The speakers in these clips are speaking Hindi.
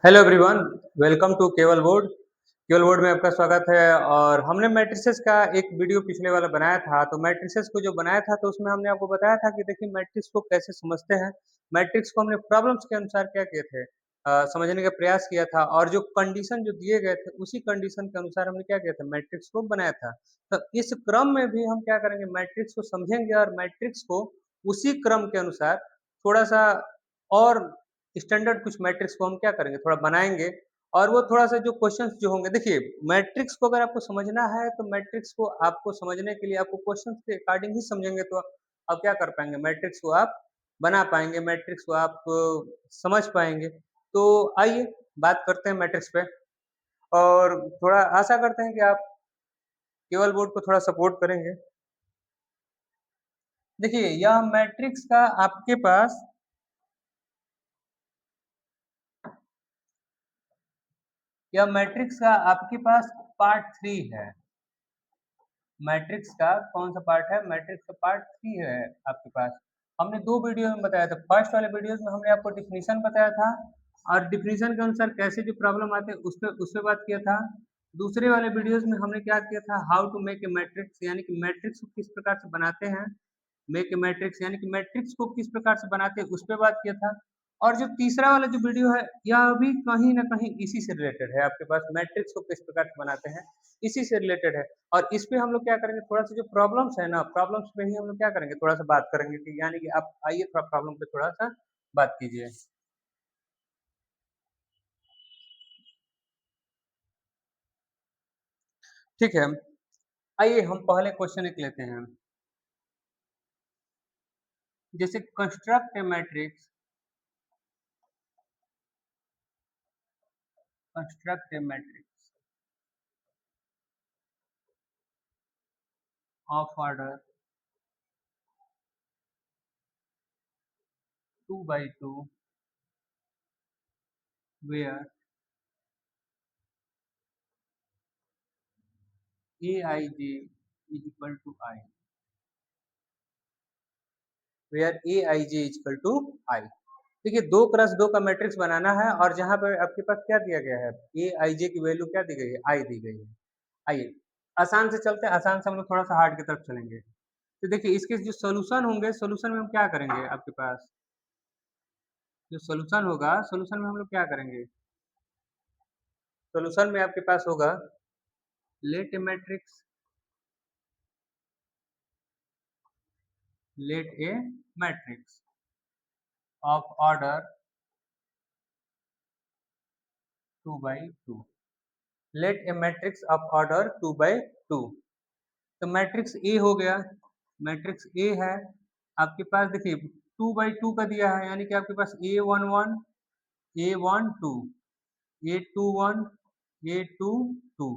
हेलो एवरीवन, वेलकम टू केवल बोर्ड। केवल बोर्ड में आपका स्वागत है। और हमने मैट्रिसेस का एक वीडियो पिछले वाला बनाया था। तो मैट्रिसेस को जो बनाया था तो उसमें हमने आपको बताया था कि देखिए मैट्रिक्स को कैसे समझते हैं। मैट्रिक्स को हमने प्रॉब्लम्स के अनुसार क्या किए थे, समझने का प्रयास किया था। और जो कंडीशन जो दिए गए थे उसी कंडीशन के अनुसार हमने क्या किया था, मैट्रिक्स को बनाया था। तो इस क्रम में भी हम क्या करेंगे, मैट्रिक्स को समझेंगे और मैट्रिक्स को उसी क्रम के अनुसार थोड़ा सा और स्टैंडर्ड कुछ मैट्रिक्स को हम क्या करेंगे, थोड़ा बनाएँगे। और वो थोड़ा-सा जो क्वेश्चंस जो होंगे, देखिए मैट्रिक्स को अगर आपको समझना है तो मैट्रिक्स को आपको समझने के लिए आपको क्वेश्चंस के अकॉर्डिंग ही समझेंगे तो आप क्या कर पाएँगे, मैट्रिक्स को आप बना पाएँगे, मैट्रिक्स को आप समझ पाएँगे। तो आइए बात करते हैं मैट्रिक्स पे। और थोड़ा आशा करते हैं कि आप केवल बोर्ड को थोड़ा सपोर्ट करेंगे। देखिए यह मैट्रिक्स का आपके पास यह मैट्रिक्स का आपके पास पार्ट 3 है। मैट्रिक्स का कौन-सा पार्ट है? मैट्रिक्स का पार्ट 3 है आपके पास। हमने 2 वीडियो में बताया था। फर्स्ट वाले वीडियोज़ में हमने आपको डेफिनिशन बताया था और डेफिनिशन के अनुसार कैसे जो प्रॉब्लम आते हैं उस पे बात किया था। दूसरे वाले वीडियोज़ में हमने क्या किया था, how to make a matrix, यानी कि मैट्रिक्स को किस प्रकार से बनाते हैं। मेक ए मैट्रिक्स यानी कि मैट्रिक्स को किस प्रकार से बनाते हैं, उस पे बात किया था। और जो तीसरा वाला जो वीडियो है, यह भी कहीं न कहीं इसी से रिलेटेड है। आपके पास मैट्रिक्स को किस प्रकार से बनाते हैं, इसी से रिलेटेड है। और इस पे हम लोग क्या करेंगे, थोड़ा-सा जो प्रॉब्लम्स है ना, प्रॉब्लम्स पे ही हम लोग क्या करेंगे, थोड़ा-सा बात करेंगे कि यानी कि आप आइए थोड़ा प्रॉब्लम पे थोड़ा-सा बात कीजिए। ठीक है, आइए हम पहले क्वेश्चन एक लेते हैं। जैसे construct A matrix, construct A matrix of order 2 by 2 where Aij is equal to I, where Aij is equal to I। देखिए 2 क्रॉस 2 का मैट्रिक्स बनाना है और जहाँ पे आपके पास क्या दिया गया है, Aij की वैल्यू क्या दी गई है, I दी गई है। आइए आसान से चलते हैं, आसान से हम लोग थोड़ा-सा हार्ड की तरफ चलेंगे। तो देखिए इसके जो सॉल्यूशन होंगे, सॉल्यूशन में हम क्या करेंगे, आपके पास जो सॉल्यूशन होगा, सॉल्यूशन में हम लोग क्या करेंगे, सॉल्यूशन में आपके पास होगा, let A matrix, let A matrix of order 2 by 2, let A matrix of order 2 by 2। तो मैट्रिक्स ए हो गया, मैट्रिक्स ए है आपके पास। देखिए 2 by 2 का दिया है, यानी कि आपके पास A11 A12 A21 A22,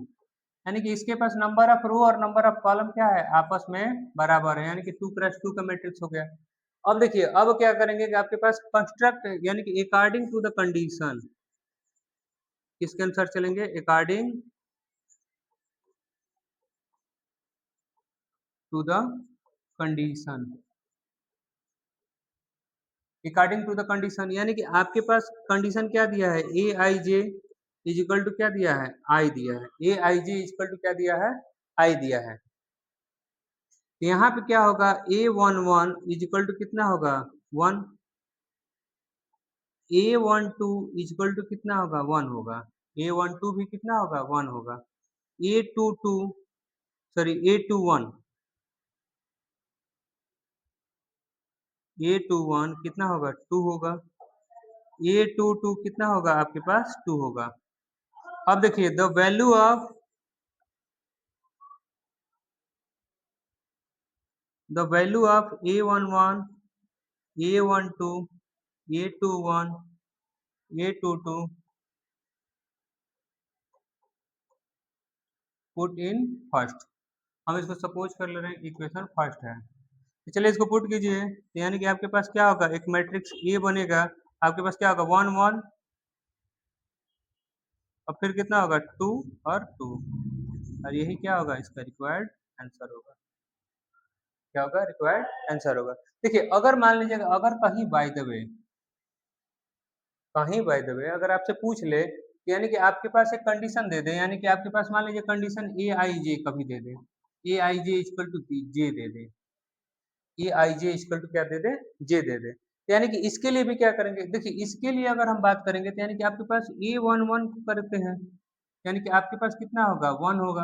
यानी कि इसके पास नंबर ऑफ रो और नंबर ऑफ कॉलम क्या है, आपस में बराबर है, यानी कि 2 क्रॉस 2 का मैट्रिक्स हो गया। अब देखिए अब क्या करेंगे कि आपके पास कंस्ट्रक्ट यानी कि अकॉर्डिंग टू द कंडीशन, किसके अनुसार चलेंगे, according to the condition, according to the condition, यानी कि आपके पास कंडीशन क्या दिया है, ए आई जे इज इक्वल टू क्या दिया है, आई दिया है। ए आई जे इज इक्वल टू क्या दिया है, आई दिया है। तो यहाँ पे क्या होगा, A11 इज इक्वल टू कितना होगा, 1। A12 इज इक्वल टू कितना होगा, 1 होगा। A12 भी कितना होगा, 1 होगा। A22 सॉरी A21, A21 कितना होगा, 2 होगा। A22 कितना होगा, आपके पास 2 होगा। अब देखिए the value of A11 A12 A21 A22 put in first. हम इसको सपोज कर ले रहे हैं इक्वेशन फर्स्ट है, तो चलिए इसको पुट कीजिए। तो यानी कि आपके पास क्या होगा, एक मैट्रिक्स ए बनेगा, आपके पास क्या होगा, 1 1 और फिर कितना होगा, 2 और 2। और यही क्या होगा, इसका रिक्वायर्ड आंसर होगा। क्या होगा, रिक्वायर्ड आंसर होगा। देखिए अगर मान लीजिएगा, अगर कहीं बाय द वे, कहीं बाय द वे अगर आपसे पूछ ले कि यानी कि आपके पास एक कंडीशन दे दे, यानी कि आपके पास मान लीजिए कंडीशन ए आई जे कभी दे दे, a I j equal to j दे दे, a I j equal to क्या दे दे, जे दे दे, तो यानी कि इसके लिए भी क्या करेंगे, देखिए इसके लिए अगर हम बात करेंगे तो यानी कि आपके पास ए वन वन करते हैं, यानी कि आपके पास कितना होगा, वन होगा,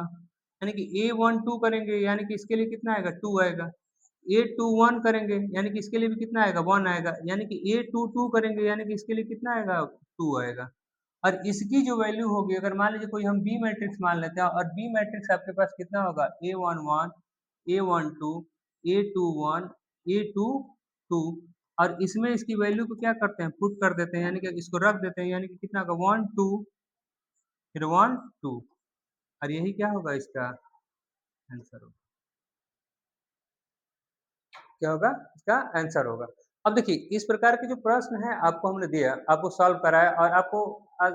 यानी कि ए वन टू करेंगे यानी कि इसके लिए कितना आएगा, टू आएगा, ए टू वन करेंगे यानी कि इसके लिए भी कितना आएगा, वन आएगा, यानी कि ए टू टू करेंगे यानी कि इसके लिए कितना आएगा, टू आएगा। और इसकी जो वैल्यू होगी, अगर मान लीजिए कोई हम बी मैट्रिक्स मान लेते हैं और बी मैट्रिक्स आपके पास कितना होगा, a one one, A one two, A two one, A two two, और इसमें इसकी वैल्यू को क्या करते हैं, पुट कर देते हैं, यानी कि इसको रख देते हैं, यानी कि कितना होगा, वन टू, फिर वन टू, और यही क्या होगा, इसका आंसर होगा, क्या होगा, इसका आंसर होगा। अब देखिए इस प्रकार के जो प्रश्न है आपको हमने दिया, आपको सॉल्व कराया, और आपको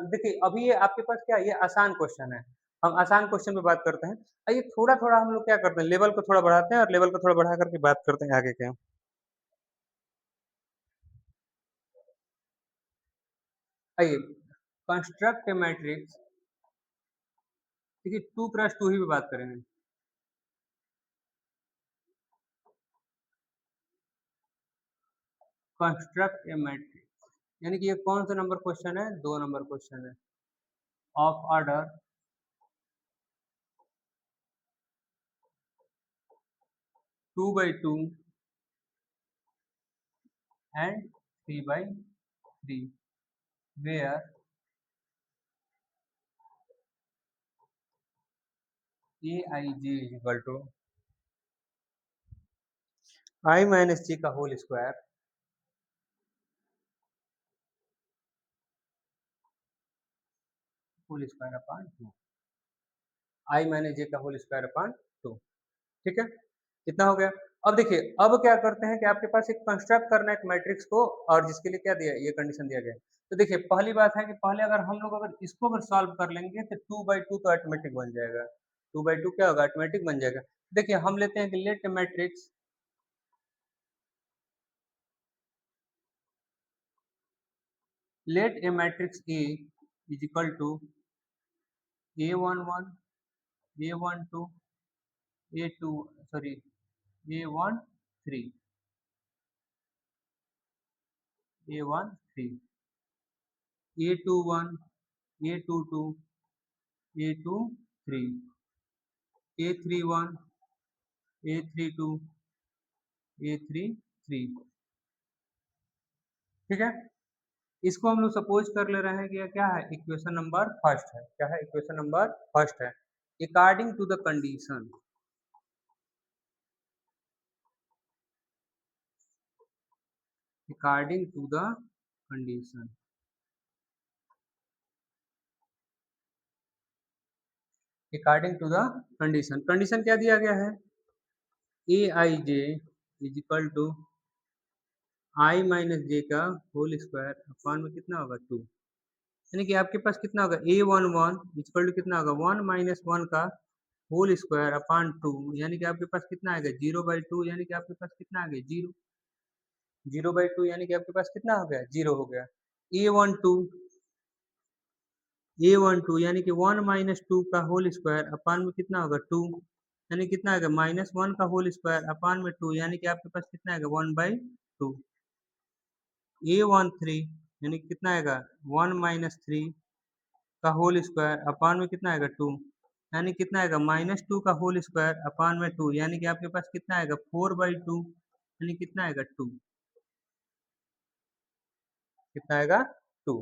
देखिए अभी ये आपके पास क्या है, ये आसान क्वेश्चन है, हम आसान क्वेश्चन पे बात करते हैं। आइए थोड़ा थोड़ा हम लोग क्या करते हैं, लेवल को थोड़ा बढ़ाते हैं और लेवल को थोड़ा बढ़ा करके बात करते हैं आगे क्या। आइए कंस्ट्रक्ट ए मैट्रिक्स, देखिए टू क्रॉस टू ही पे बात करेंगे। कंस्ट्रक्ट ए मैट्रिक्स, यानी कि ये कौन सा नंबर क्वेश्चन है, दो नंबर क्वेश्चन है, of order two by two and three by three, where a I J is equal to i minus j का whole square upon two, i minus j का होल स्क्वायर अपॉन टू, ठीक है, इतना हो गया। अब देखिए अब क्या करते हैं कि आपके पास एक कंस्ट्रक्ट करना है एक मैट्रिक्स को, और जिसके लिए क्या दिया, ये कंडीशन दिया गया है। तो देखिए पहली बात है कि पहले अगर हम लोग अगर इसको अगर सॉल्व कर लेंगे तो टू बाई टू तो ऑटोमेटिक बन जाएगा, टू बाई टू क्या होगा, ऑटोमेटिक बन जाएगा। देखिए हम लेते हैं कि let matrix, let A matrix A is equal to A one one, A one two, A two, sorry, A one three, A one three, A two one, A two two, A two three, A three one, A three two, A three three, ठीक है। इसको हम लोग सपोज कर ले रहे हैं कि यह क्या है, इक्वेशन नंबर फर्स्ट है, क्या है, इक्वेशन नंबर फर्स्ट है, according to the condition, according to the condition, according to the condition, condition क्या दिया गया है, ए आई जे is equal to i minus j का होल स्क्वायर अपॉन में कितना होगा, टू, यानी कि आपके पास कितना होगा, a one one equal to कितना होगा, वन माइनस वन का होल स्क्वायर अपॉन टू, यानी कि आपके पास कितना आएगा, जीरो बाई टू, यानी कि आपके पास कितना आ गया, जीरो, जीरो बाई टू, यानी कि आपके पास कितना हो गया, जीरो हो गया। ए one two, A one to यानी कि वन माइनस टू का होल स्क्वायर अपॉन में कितना होगा, टू, यानी कितना आएगा, माइनस वन का होल स्क्वायर अपॉन में टू, यानी कि आपके पास कितना आएगा, one by two. A one three यानी कि कितना आएगा, वन माइनस थ्री का होल स्क्वायर अपॉन में कितना आएगा, टू, यानी कितना आएगा, माइनस टू का होल स्क्वायर अपॉन में टू, यानी कि आपके पास कितना आएगा, फोर बाई टू, यानी कितना आएगा, टू, कितना आएगा, टू।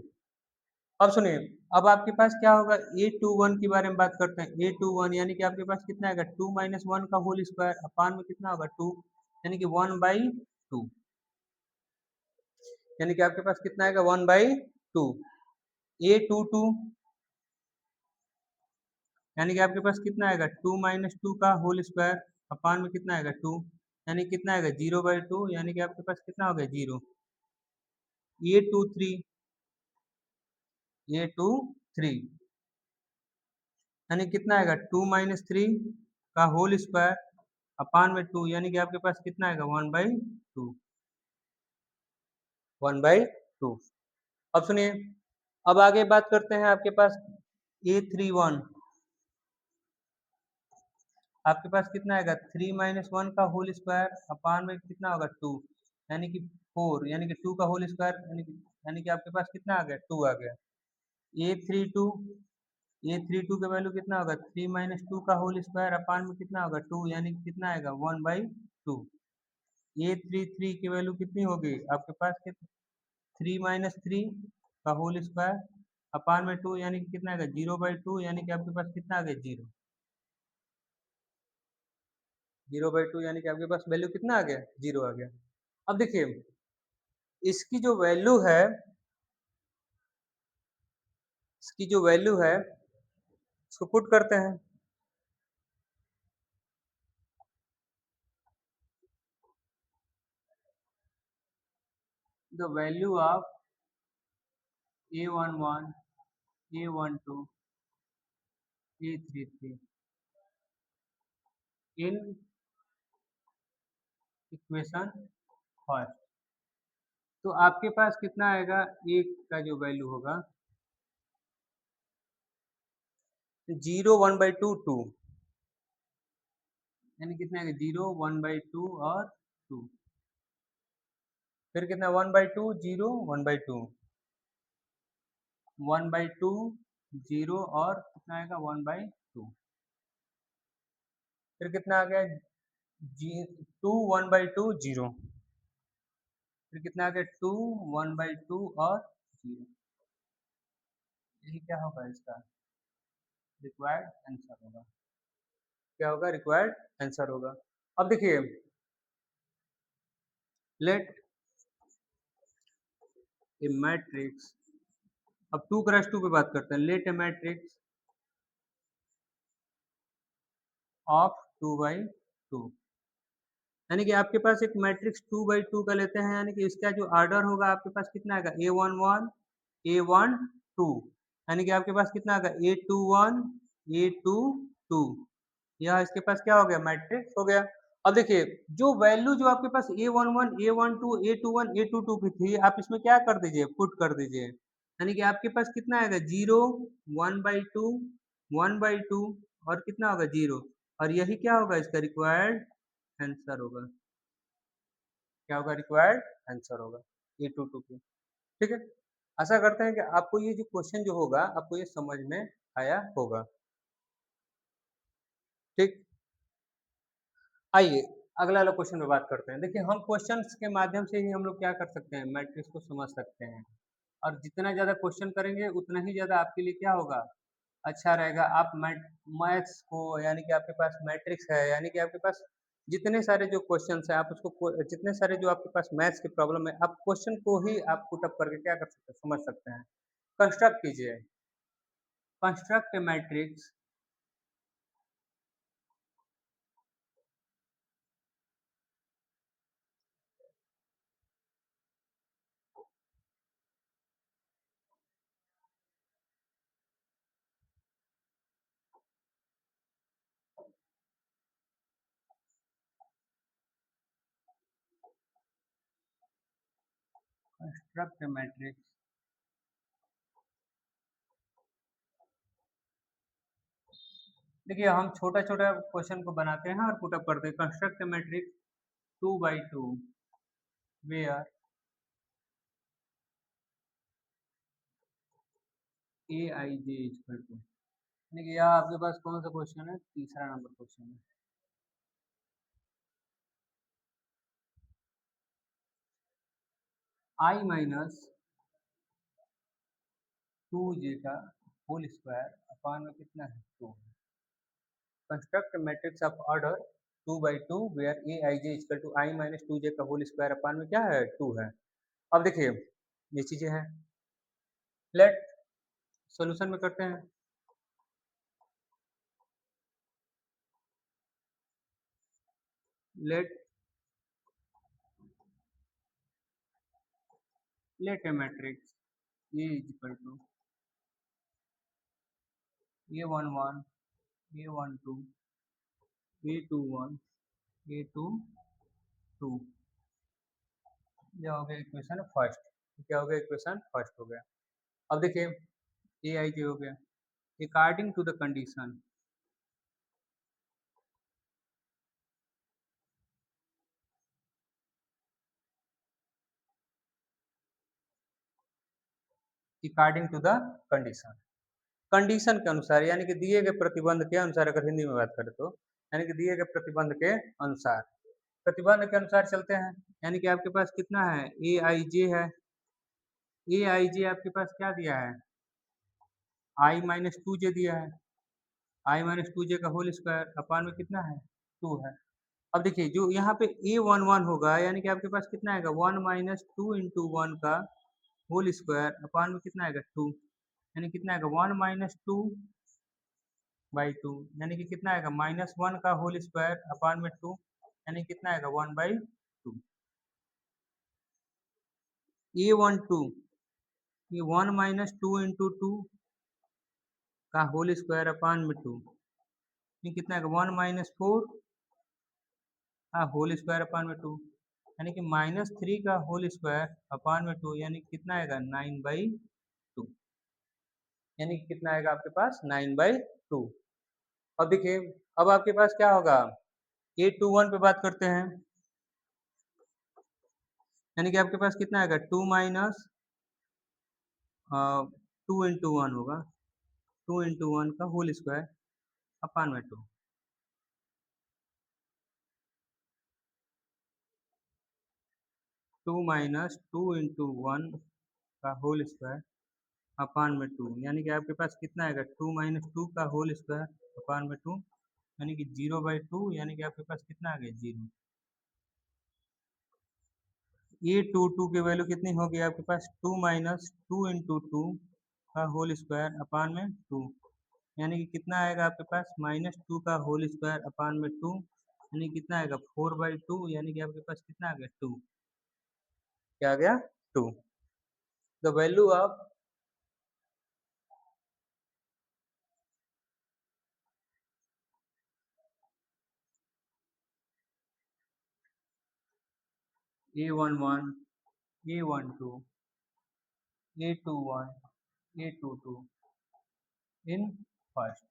अब सुनिए, अब आपके पास क्या होगा, ए टू वन के बारे में बात करते हैं, ए टू वन यानी कि आपके पास कितना आएगा, टू माइनस वन का होल स्क्वायर अपॉन में कितना होगा, टू, यानी कि वन बाई टू, यानी कि आपके पास कितना आएगा, one by two. A two two यानी कि आपके पास कितना आएगा, टू माइनस टू का होल स्क्वायर अपॉन में कितना आएगा, टू, यानी कितना आएगा, जीरो बाई टू, यानी कि आपके पास कितना हो गया, zero. A two three, A two three यानी कितना आएगा, टू माइनस थ्री का होल स्क्वायर अपान में टू, यानी कि आपके पास कितना आएगा, one by two, one by two. अब सुनिए, अब आगे बात करते हैं आपके पास A31, आपके पास कितना आएगा 3 माइनस वन का होल स्क्वायर अपान में कितना होगा 2, यानी कि 4, यानी कि 2 का होल स्क्वायर, यानी कि आपके पास कितना आ गया 2 आ गया। A32, A32 का वैल्यू कितना होगा 3 माइनस टू का होल स्क्वायर अपान में कितना होगा 2, यानी कि कितना आएगा 1/2। A33 की वैल्यू कितनी होगी आपके पास 3 माइनस थ्री का होल स्क्वायर अपान में 2, यानी कि कितना आएगा 0/2, यानी कि आपके पास कितना आ गया 0, 0/2, यानी कि आपके पास वैल्यू कितना आ गया 0 आ गया। अब देखिए इसकी जो वैल्यू है, इसकी जो वैल्यू है इसको पुट करते हैं। The value of A11, A12, A33 in equation first, तो आपके पास कितना आएगा एक का जो वैल्यू होगा 0, 1/2, 2, यानी कितना आएगा 0, 1/2 और 2, फिर कितना 1/2, 0, 1/2, 1/2, 0 और कितना आएगा 1/2, फिर कितना आ गया 2, 1/2, 0, फिर कितना आ गया 2, 1/2 और 0। यही क्या होगा इसका रिक्वायर्ड आंसर होगा, क्या होगा रिक्वायर्ड आंसर होगा। अब देखिए लेट ए मैट्रिक्स, अब 2 क्रॉस 2 पे बात करते हैं। लेट ए मैट्रिक्स ऑफ 2/2, यानी कि आपके पास एक मैट्रिक्स 2/2 का लेते हैं, यानी कि इसका जो ऑर्डर होगा आपके पास कितना आएगा A11, A12, यानी कि आपके पास कितना आएगा A21, A22, यह इसके पास क्या हो गया मैट्रिक्स हो गया। अब देखिए जो वैल्यू जो आपके पास A11, A12, A21, A22 की थी, आप इसमें क्या कर दीजिए पुट कर दीजिए, यानी कि आपके पास कितना आएगा 0, 1/2, 1/2 और कितना होगा 0, और यही क्या होगा इसका रिक्वायर्ड आंसर होगा, क्या होगा रिक्वायर्ड आंसर होगा A22 की। ठीक है, आशा करते हैं कि आपको ये जो क्वेश्चन जो होगा आपको ये समझ में आया होगा। ठीक, आइए अगला वाला क्वेश्चन पे बात करते हैं। देखिए हम क्वेश्चंस के माध्यम से ही हम लोग क्या कर सकते हैं मैट्रिक्स को समझ सकते हैं, और जितना ज़्यादा क्वेश्चन करेंगे उतना ही ज़्यादा आपके लिए क्या होगा अच्छा रहेगा। आप मैथ्स को, यानी कि आपके पास मैट्रिक्स है, यानी कि आपके पास जितने सारे जो क्वेश्चंस हैं आप उसको जितने सारे जो आपके पास मैथ्स की प्रॉब्लम है आप क्वेश्चन को ही आप पुटअप करके क्या कर सकते हैं समझ सकते हैं। कंस्ट्रक्ट कीजिए, कंस्ट्रक्ट मैट्रिक्स कंस्ट्रक्ट मैट्रिक्स। देखिए हम छोटा छोटा क्वेश्चन को बनाते हैं और पुटअप करते हैं। Construct matrix 2/2 where Aij equal to, देखिए यहाँ आपके पास कौन सा क्वेश्चन है तीसरा नंबर क्वेश्चन है। I माइनस 2j का होल स्क्वायर अपान में कितना है 2, construct matrix of order 2/2 where Aij equal to I minus 2j का होल स्क्वायर अपान में क्या है 2 है। अब देखिए ये चीजें हैं, लेट सॉल्यूशन में करते हैं। Let let A matrix A is equal to A11, A12, A21, A22, यह हो गया इक्वेशन फर्स्ट। क्या हो गया, इक्वेशन फर्स्ट हो गया। अब देखिए ए आई जे हो गया, according to the condition, according to the condition, condition के अनुसार यानी कि दिए गए प्रतिबंध के अनुसार, अगर हिंदी में बात करें तो यानी कि दिए गए प्रतिबंध के अनुसार, प्रतिबंध के अनुसार चलते हैं। यानी कि आपके पास कितना है, ए आई जे है, ए आई जे आपके पास क्या दिया है, आई माइनस टू जे दिया है, आई माइनस टू जे का होल स्क्वायर अपान में कितना है, टू है। अब देखिए जो यहाँ पे ए वन वन होगा यानी कि आपके पास कितना आएगा, one minus two into one का होल स्क्वायर अपान में कितना आएगा, टू, यानी कितना आएगा, one minus two by two, यानी कि कितना आएगा, माइनस वन का होल स्क्वायर अपान में टू, यानी कितना आएगा, one by two. A one two, ये one minus two into two का होल स्क्वायर अपान में टू, ये कितना आएगा, वन माइनस फोर का होल स्क्वायर अपान में टू, यानी कि माइनस थ्री का होल स्क्वायर अपान में टू, यानी कि कितना आएगा, नाइन बाई टू, यानी कि कितना आएगा आपके पास, नाइन बाई टू। अब देखिए अब आपके पास क्या होगा, ए टू वन पे बात करते हैं, यानी कि आपके पास कितना आएगा, two minus two into one होगा, टू इंटू वन का होल स्क्वायर अपान में two, two minus two into one का होल स्क्वायर अपान में टू, यानी कि आपके पास कितना आएगा, टू माइनस टू का होल स्क्वायर अपान में टू, यानी कि जीरो बाई टू, यानी कि आपके पास कितना आ गया, जीरो। ये टू टू की वैल्यू कितनी होगी आपके पास, two minus two into two का होल स्क्वायर अपान में टू, यानी कि कितना आएगा आपके पास, माइनस टू का होल स्क्वायर अपान में टू, यानी कितना आएगा, फोर बाई टू, यानी कि आपके पास कितना आ गया, टू, क्या आ गया, two. The value of A one one, A one two, A two one, A two two in first,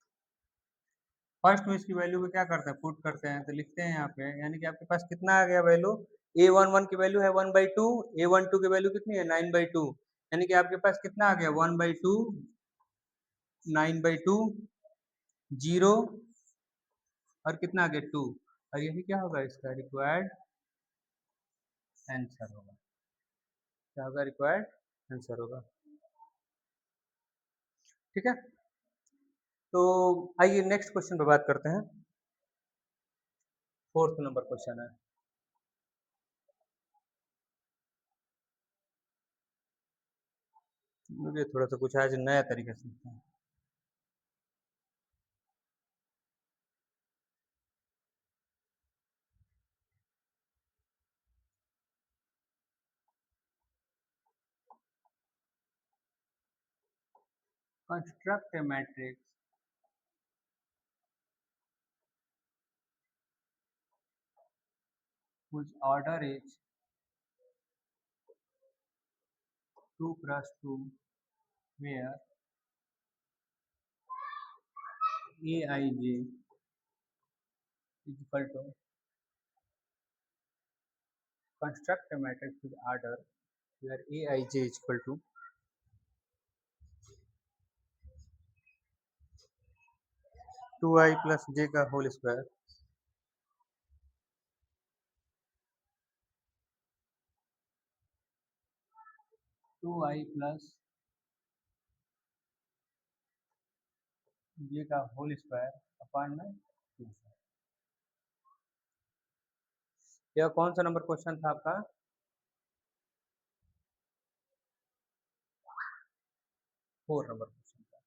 first में इसकी वैल्यू को क्या करते हैं, पुट करते हैं, तो लिखते हैं यहाँ पे, यानी कि आपके पास कितना आ गया वैल्यू, ए वन वन की वैल्यू है one by two, A one two की वैल्यू कितनी है, नाइन बाई टू, यानी कि आपके पास कितना आ गया, one by to, nine by two, zero, और कितना आ गया, टू, और यही क्या होगा, इसका रिक्वायर्ड आंसर होगा, क्या होगा, रिक्वायर्ड आंसर होगा। ठीक है, तो आइए नेक्स्ट क्वेश्चन पे बात करते हैं, फोर्थ नंबर क्वेश्चन है, मुझे थोड़ा सा कुछ आज नया तरीका सीखना है। Construct A matrix whose order is 2 cross 2, where Aij is equal to, construct a matrix with order where Aij is equal to 2i plus j का whole square, 2i plus j का होल स्क्वायर अपान में 2। यह कौन सा नंबर क्वेश्चन था आपका, 4 नंबर क्वेश्चन था।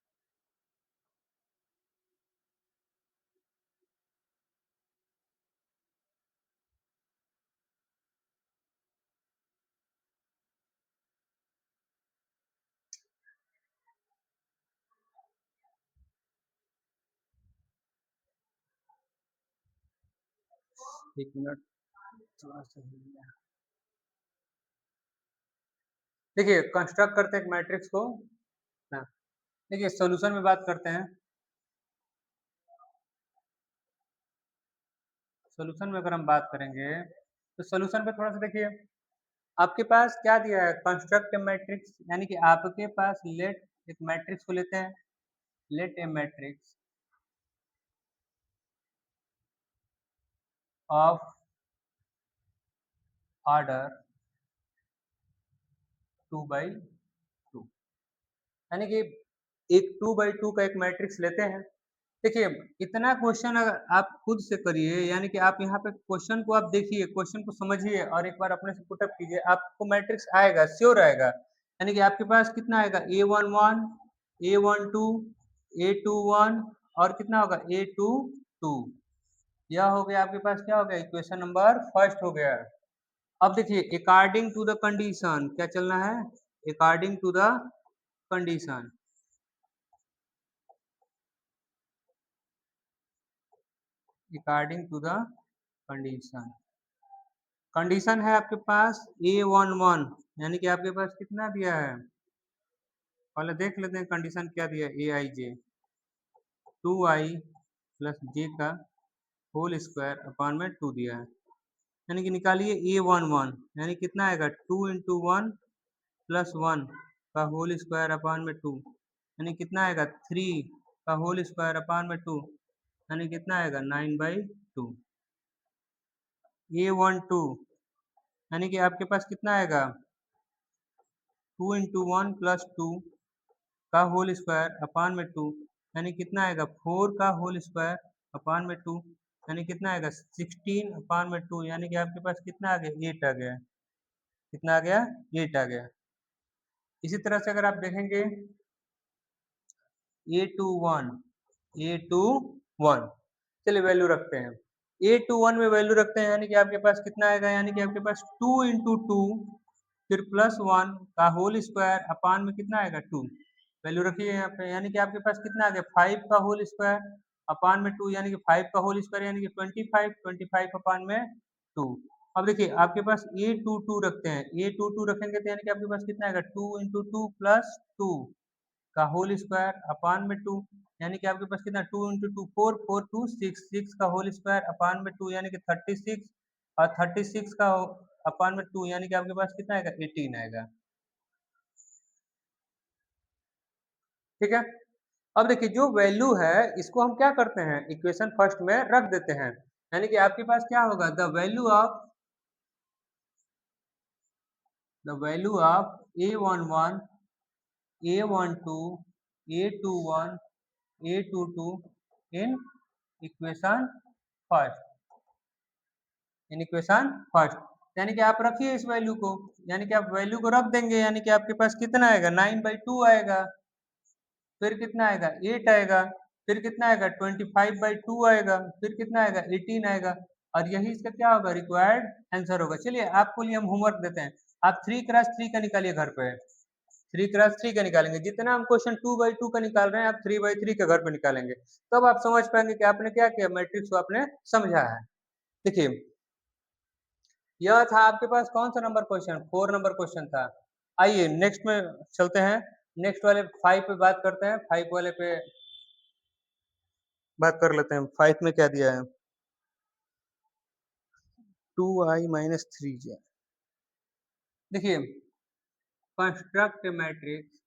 एक मिनट, थोड़ा सा देखिए कंस्ट्रक्ट करते हैं एक मैट्रिक्स को ना। देखिए सॉल्यूशन में बात करते हैं। सॉल्यूशन में अगर हम बात करेंगे तो सॉल्यूशन पे थोड़ा सा देखिए, आपके पास क्या दिया है, कंस्ट्रक्ट ए मैट्रिक्स, यानी कि आपके पास लेट एक मैट्रिक्स को लेते हैं, let A matrix of order 2 by 2, यानी कि एक 2 by 2 का एक मैट्रिक्स लेते हैं। देखिए इतना क्वेश्चन अगर आप खुद से करिए, यानी कि आप यहाँ पे क्वेश्चन को आप देखिए, क्वेश्चन को समझिए और एक बार अपने से पुटअप कीजिए, आपको मैट्रिक्स आएगा, श्योर आएगा। यानी कि आपके पास कितना आएगा, A11, A12, A21 और कितना होगा A22। यह हो गया आपके पास, क्या हो गया, इक्वेशन नंबर फर्स्ट हो गया। अब देखिए अकॉर्डिंग टू द कंडीशन क्या चलना है, according to the condition, according to the condition. Condition है आपके पास A11, यानी कि आपके पास कितना दिया है, पहले देख लेते हैं कंडीशन क्या दिया है, Aij 2i+j का होल स्क्वायर अपॉन में 2 दिया है, यानी कि निकालिए A11, यानी कितना आएगा 2 इंटू 1 प्लस 1 का होल स्क्वायर अपॉन में 2, यानी कितना आएगा 3 का होल स्क्वायर अपॉन में 2, यानी कितना आएगा 9/2। A12 यानी कि आपके पास कितना आएगा 2 इंटू 1 प्लस 2 का होल स्क्वायर अपान में 2, यानी कितना आएगा 4 का होल स्क्वायर अपान में 2, यानी कितना आएगा 16 अपान में 2, यानी कि आपके पास कितना आ गया 8 आ गया, कितना आ गया 8 आ गया। इसी तरह से अगर आप देखेंगे A21, A21 चलिए वैल्यू रखते हैं, A21 में वैल्यू रखते हैं, यानी कि आपके पास कितना आएगा, यानी कि आपके पास 2 इंटू 2 फिर प्लस 1 का होल स्क्वायर अपान में कितना आएगा 2, वैल्यू रखिए यहाँ पे, यानी कि आपके पास कितना आ गया 5 का होल स्क्वायर अपान में 2, यानी कि 5 का होल स्क्वायर यानी कि 25, 25 अपान में 2। अब देखिए आपके पास A22 रखते हैं, A22 रखेंगे तो यानी कि आपके पास कितना आएगा 2 इंटू 2 प्लस 2 का होल स्क्वायर अपान में 2, यानी कि आपके पास कितना 2 इंटू 2 4, 4 2 6, 6 का होल स्क्वायर अपान में 2, यानी कि 36 और 36 का अपान में 2, यानी कि आपके पास कितना आएगा 18 आएगा। ठीक है, अब देखिए जो वैल्यू है इसको हम क्या करते हैं, इक्वेशन फर्स्ट में रख देते हैं, यानी कि आपके पास क्या होगा, the value of A11, A12, A21, A22 in equation first, in equation first, यानी कि आप रखिए इस वैल्यू को, यानी कि आप वैल्यू को रख देंगे, यानी कि आपके पास कितना आएगा 9/2 आएगा, फिर कितना आएगा 8 आएगा, फिर कितना आएगा 25/2 आएगा, फिर कितना आएगा 18 आएगा, और यही इसका क्या होगा रिक्वायर्ड आंसर होगा। चलिए आपको लिए हम होमवर्क देते हैं, आप 3x3 का निकालिए घर पे, 3x3 का निकालेंगे, जितना हम क्वेश्चन 2/2 का निकाल रहे हैं आप 3/3 का घर पे निकालेंगे, तब आप समझ पाएंगे कि आपने क्या किया, मैट्रिक्स को आपने समझा है। देखिए यह था आपके पास कौन सा नंबर क्वेश्चन, 4 नंबर क्वेश्चन था। आइए नेक्स्ट में चलते हैं, नेक्स्ट वाले 5 पे बात करते हैं, 5 वाले पे बात कर लेते हैं। 5 में क्या दिया है, 2i-3j। देखिए construct matrix,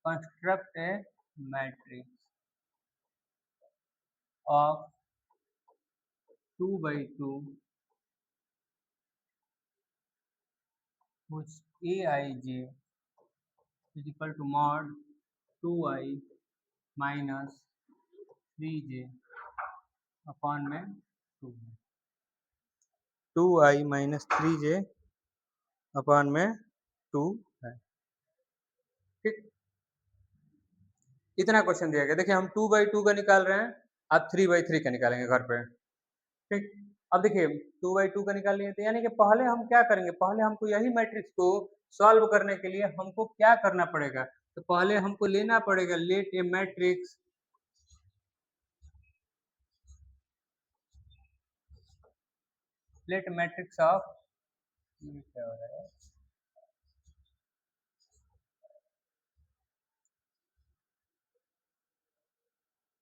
construct A matrix of 2/2 which aij is equal to mod 2i minus 3j upon में 2, 2i-3j अपॉन में 2 है। ठीक, इतना क्वेश्चन दिया गया। देखिए हम 2/2 का निकाल रहे हैं, आप 3/3 का निकालेंगे घर पे। ठीक, अब देखिए 2/2 का निकाल लिए थे, यानी कि पहले हम क्या करेंगे, पहले हमको यही मैट्रिक्स को सॉल्व करने के लिए हमको क्या करना पड़ेगा, तो पहले हमको लेना पड़ेगा let A matrix, let matrix of ये क्या हो रहा है?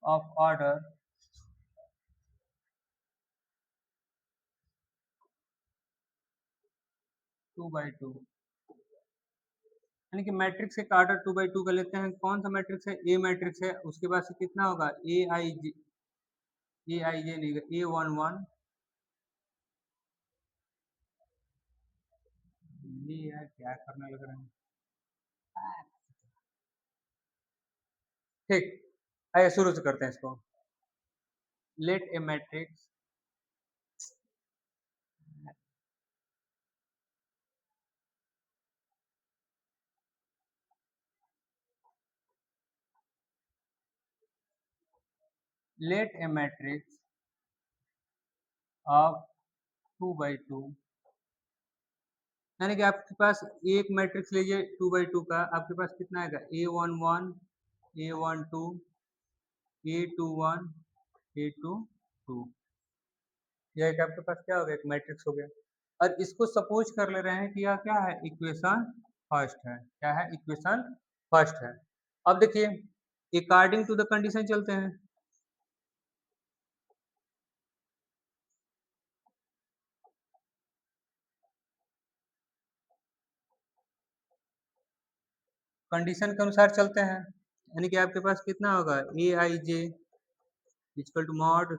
ऑफ ऑर्डर 2/2, यानी कि मैट्रिक्स एक ऑर्डर 2/2 का लेते हैं। कौन सा मैट्रिक्स है? ए मैट्रिक्स है। उसके बाद से कितना होगा? ए आई जे नहीं, A11। ये यार क्या करने लग रहे हैं। ठीक, आइए शुरू से करते हैं इसको। Let A matrix let A matrix of 2/2, यानी कि आपके पास एक मैट्रिक्स लीजिए 2/2 का। आपके पास कितना आएगा? A11, A12, A21, A22। यह एक आपके पास क्या हो गया? एक मैट्रिक्स हो गया। और इसको सपोज कर ले रहे हैं कि यह क्या है? इक्वेशन फर्स्ट है। क्या है? इक्वेशन फर्स्ट है। अब देखिए, अकॉर्डिंग टू द कंडीशन चलते हैं। कंडीशन के अनुसार चलते हैं, यानी कि आपके पास कितना होगा? A i j equal to mod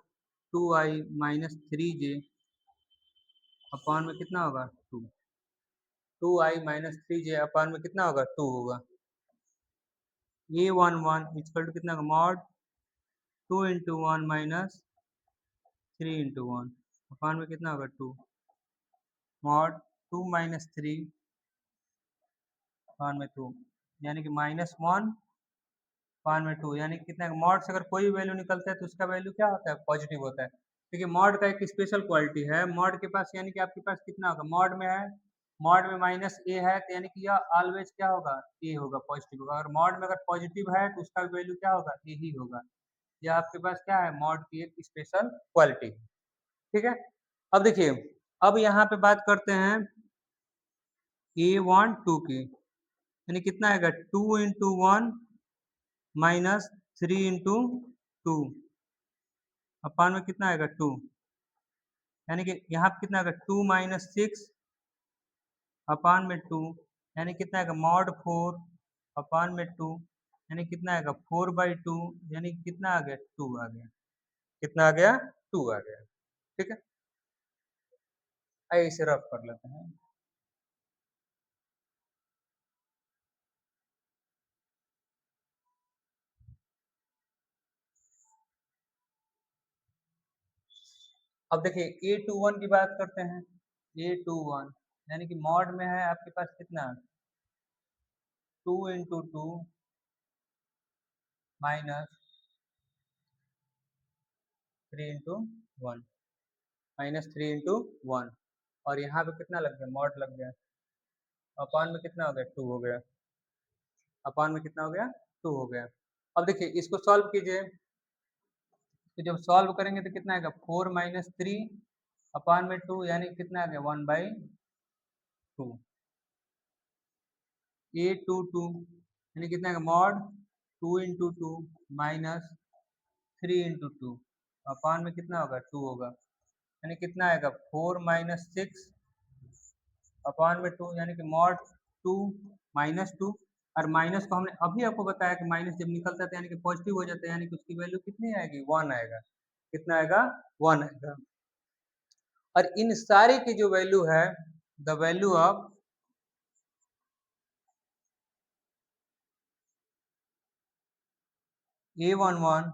2i minus 3j upon में कितना होगा? 2। 2i माइनस 3j अपॉन में कितना होगा? 2 होगा। A11 इक्वल टू कितना होगा? Mod 2 into 1 minus 3 into 1 upon में कितना होगा? 2। मॉड 2 माइनस 3 अपॉन में 2, यानी कि -1 पान में 2, यानी कि कितना? मॉड से अगर कोई वैल्यू निकलता है तो उसका वैल्यू क्या होता है? पॉजिटिव होता है। देखिए, मॉड का एक स्पेशल क्वालिटी है। मॉड के पास यानी कि आपके पास कितना होगा? मॉड में है, मॉड में माइनस ए है, तो यानी कि यह ऑलवेज क्या होगा? ए होगा, पॉजिटिव होगा। और मॉड में अगर पॉजिटिव है तो उसका वैल्यू क्या होगा? ए ही होगा। यह आपके पास क्या है? मॉड की एक स्पेशल क्वालिटी। ठीक है। अब देखिए, अब यहाँ पे बात करते हैं A12 की, यानी कितना आएगा? 2 इंटू 1 माइनस 3 इंटू 2 अपान में कितना आएगा? 2, यानी कि यहाँ पे कितना आएगा? 2 - 6 अपान में 2, यानी कितना आएगा? मॉड 4 अपान में 2, यानी कितना आएगा? 4/2, यानी कितना आ गया? 2 आ गया। कितना आ गया? 2 आ गया। ठीक है, आइए इसे रफ कर लेते हैं। अब देखिए, A21 की बात करते हैं। A21 यानी कि मॉड में है आपके पास कितना? 2 इंटू 2 माइनस 3 इंटू 1 -3 इंटू 1, और यहाँ पे कितना लग गया? मॉड लग गया। अपान में कितना हो गया? 2 हो गया। अपान में कितना हो गया? 2 हो गया। अब देखिए, इसको सॉल्व कीजिए, तो जब सॉल्व करेंगे तो कितना आएगा? 4 - 3 अपान में 2, यानी कितना आ गया? 1/2। A22 यानी कितना आएगा? मॉड 2 इंटू 2 माइनस 3 इंटू 2 अपान में कितना होगा? 2 होगा, यानी कितना आएगा? 4 - 6 अपान में 2, यानी कि मॉड 2 - 2, और माइनस को हमने अभी आपको बताया कि माइनस जब निकलता है तो यानी कि पॉजिटिव हो जाता है, यानी कि उसकी वैल्यू कितनी आएगी? 1 आएगा। कितना आएगा? 1 आएगा। और इन सारे की जो वैल्यू है, the value of A11,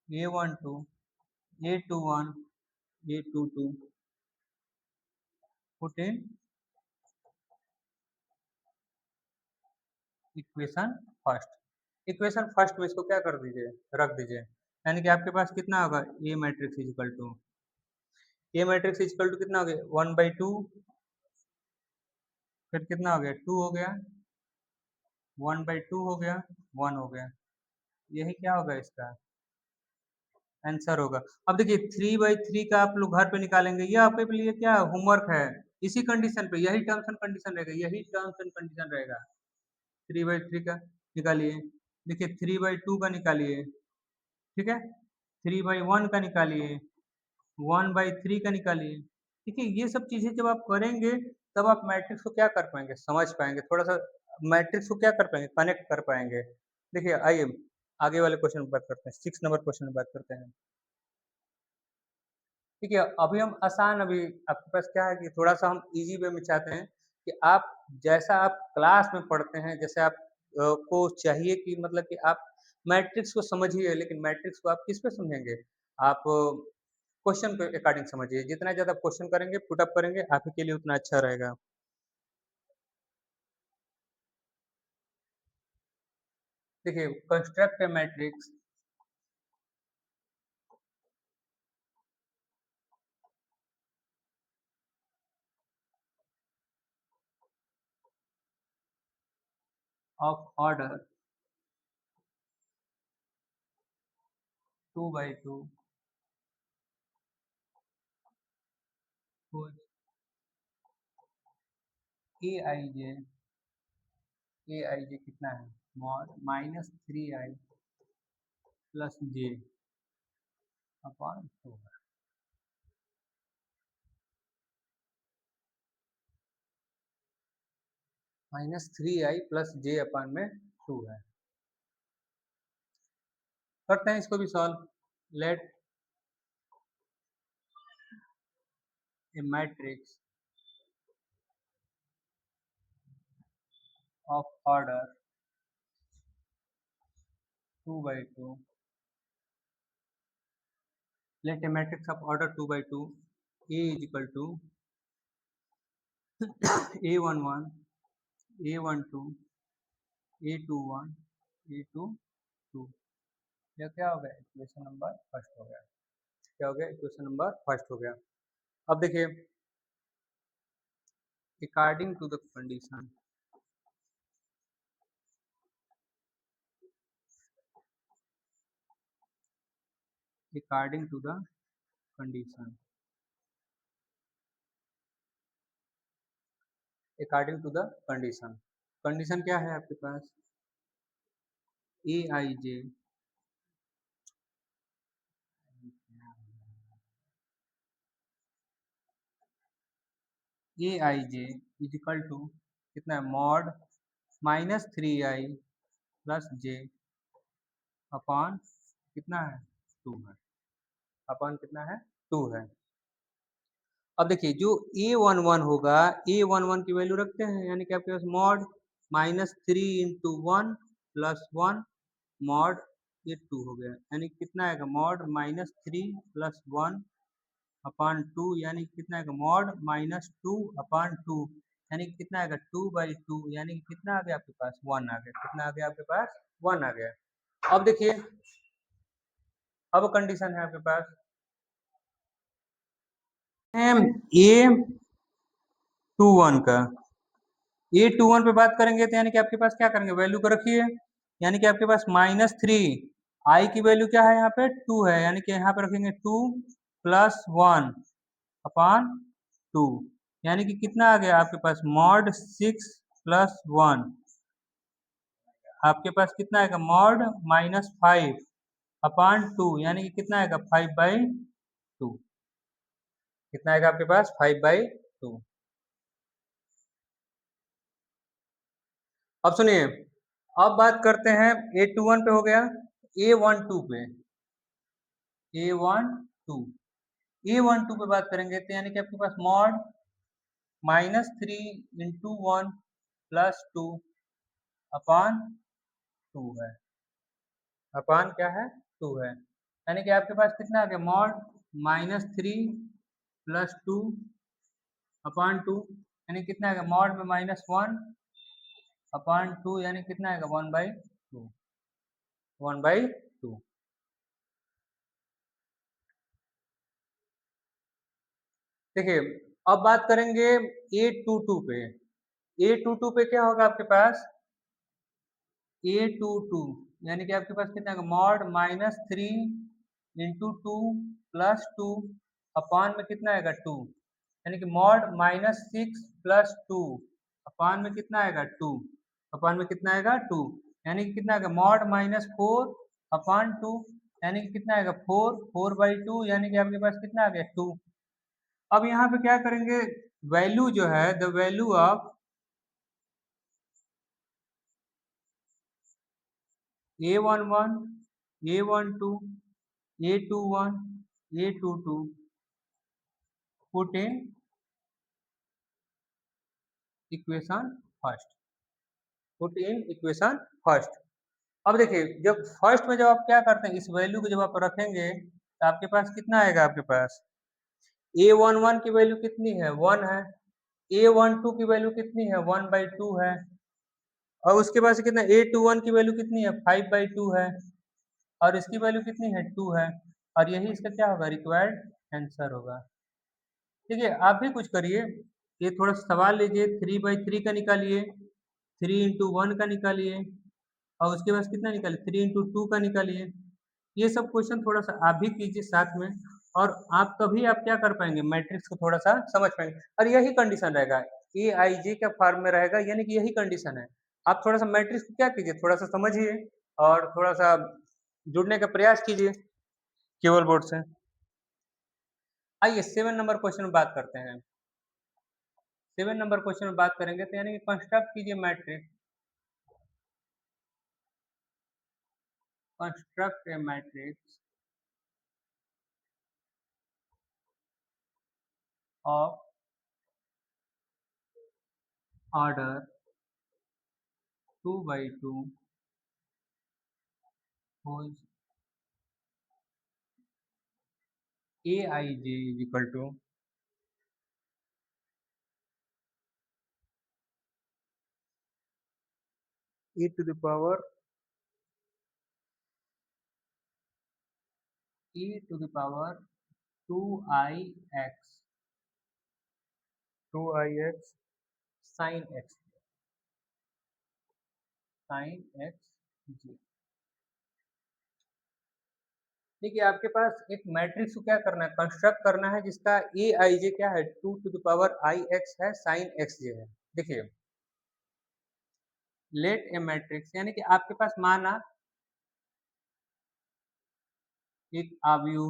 A12, A21, A22 put in equation first. Equation first में इसको क्या कर दीजिए? रख दीजिए, यानी कि आपके पास कितना होगा? A matrix equal to, A matrix equal to कितना हो गया? 1/2, फिर कितना हो गया? 2 हो गया, 1/2 हो गया, 1 हो गया। यही क्या होगा? इसका आंसर होगा। अब देखिए, 3/3 का आप लोग घर पे निकालेंगे, ये आपके लिए क्या होमवर्क है। इसी कंडीशन पे यही टर्म्स एंड कंडीशन रहेगा, यही टर्म्स एंड कंडीशन रहेगा। 3/3 का निकालिए, देखिए 3/2 का निकालिए, ठीक है, 3/1 का निकालिए, 1/3 का निकालिए। देखिए ये सब चीजें जब आप करेंगे तब आप मैट्रिक्स को क्या कर पाएंगे, समझ पाएंगे, थोड़ा सा मैट्रिक्स को क्या कर पाएंगे, कनेक्ट कर पाएंगे। देखिए आइए आगे वाले क्वेश्चन में बात करते हैं, 6 नंबर क्वेश्चन में बात करते हैं। ठीक है, अभी हम आसान, अभी आपके पास क्या है कि थोड़ा सा हम इजी वे में चाहते हैं कि आप जैसा आप क्लास में पढ़ते हैं, जैसे आप को चाहिए कि मतलब कि आप मैट्रिक्स को समझिए, लेकिन मैट्रिक्स को आप किस पे समझेंगे, आप क्वेश्चन के अकॉर्डिंग समझिए। जितना ज़्यादा क्वेश्चन करेंगे, पुट अप करेंगे, आप ही के लिए उतना अच्छा रहेगा। देखिए, construct A matrix of order 2/2 whose aij, aij कितना है, मॉड -3i प्लस जे अपॉन 2 है। -3i प्लस जे अपॉन में 2 है। करते हैं इसको भी solve. Let A matrix of order 2/2, let a matrix of order 2/2, A is equal to A11, A12, A21, A22। यह क्या हो गया, इक्वेशन नंबर फर्स्ट हो गया। क्या हो गया, इक्वेशन नंबर फर्स्ट हो गया। अब देखिए, according to the condition, according to the condition, according to the condition, condition क्या है आपके पास, A I J, A I J is equal to कितना है, मॉड -3i प्लस जे अपॉन कितना है, 2 है, अपॉन कितना है, 2 है। अब देखिए जो A11 होगा, A11 की वैल्यू रखते हैं, यानी कि आपके पास मॉड -3 इंटू 1 प्लस 1 मॉड, ये 2 हो गया, यानी कितना आएगा, मॉड -3 प्लस 1 अपॉन 2, यानी कितना आएगा, मॉड -2 अपॉन 2, यानी कि कितना आएगा, 2/2, यानी कि कितना आ गया आपके पास, 1 आ गया। कितना आ गया आपके पास, 1 आ गया। अब देखिए, अब कंडीशन है आपके पास A21 का, A21 पे बात करेंगे तो यानी कि आपके पास क्या करेंगे, वैल्यू को रखिए, यानी कि आपके पास -3, आई की वैल्यू क्या है यहाँ पे, 2 है, यानी कि यहाँ पे रखेंगे 2 प्लस 1 अपॉन 2, यानी कि कितना आ गया आपके पास, मॉड 6 प्लस 1, आपके पास कितना आएगा, मॉड -5 अपॉन 2, यानी कि कितना आएगा, 5/2, कितना आएगा आपके पास, 5/2। अब सुनिए, अब बात करते हैं A21 पे हो गया, A12 पे, A12 पे बात करेंगे तो यानी कि आपके पास मॉड -3 इंटू 1 प्लस 2 अपॉन 2 है, अपॉन क्या है, 2 है, यानी कि आपके पास कितना आ गया, मॉड -3 प्लस 2 अपॉन 2, यानी कितना आएगा, मॉड में -1 अपॉन 2, यानी कितना आएगा, 1/2, 1/2। देखिए, अब बात करेंगे A22 पे, A22 पे क्या होगा आपके पास, A22 यानी कि आपके पास कितना है, मॉड -3 इंटू 2 प्लस 2 अपॉन में कितना आएगा, 2, यानी कि मॉड -6 + 2 अपान में कितना आएगा 2, अपान में कितना आएगा 2, यानी कि कितना आएगा मॉड -4/2, यानी कि कितना आएगा 4/2, यानी कि आपके पास कितना आ गया 2। अब यहाँ पे क्या करेंगे, वैल्यू जो है the value of A11, A12, A21, A22 put in equation first, put in equation first. अब देखिए जब फर्स्ट में जब आप क्या करते हैं, इस वैल्यू को जब आप रखेंगे तो आपके पास कितना आएगा, आपके पास A11 की वैल्यू कितनी है 1 है, A12 की वैल्यू कितनी है 1/2 है, और उसके बाद से कितना A21 की वैल्यू कितनी है 5/2 है, और इसकी वैल्यू कितनी है 2 है, और यही इसका क्या होगा रिक्वायर्ड आंसर होगा। ठीक है, आप भी कुछ करिए, ये थोड़ा सा सवाल लीजिए, 3/3 का निकालिए, 3 × 1 का निकालिए, और उसके बाद कितना निकालिए 3 × 2 का निकालिए। ये सब क्वेश्चन थोड़ा सा आप भी कीजिए साथ में, और आप तभी आप क्या कर पाएंगे, मैट्रिक्स को थोड़ा सा समझ पाएंगे। और यही कंडीशन रहेगा, ए आई जे का फॉर्म में रहेगा, यानी कि यही कंडीशन है। आप थोड़ा सा मैट्रिक्स को क्या कीजिए, थोड़ा सा समझिए और थोड़ा सा जुड़ने का प्रयास कीजिए केवल बोर्ड से। आइए 7 नंबर क्वेश्चन में बात करते हैं। 7 नंबर क्वेश्चन में बात करेंगे तो यानी कि कंस्ट्रक्ट कीजिए matrix, construct A matrix of order 2/2 whose aij is equal to e to the power e to the power 2ix 2ix sin x sin x जी। देखिए आपके पास एक मैट्रिक्स को क्या करना है, कंस्ट्रक्ट करना है, जिसका ए आई जे क्या है 2 to the power i x है, साइन एक्स जे है। देखिए लेट ए मैट्रिक्स, यानी कि आपके पास माना एक अवयव,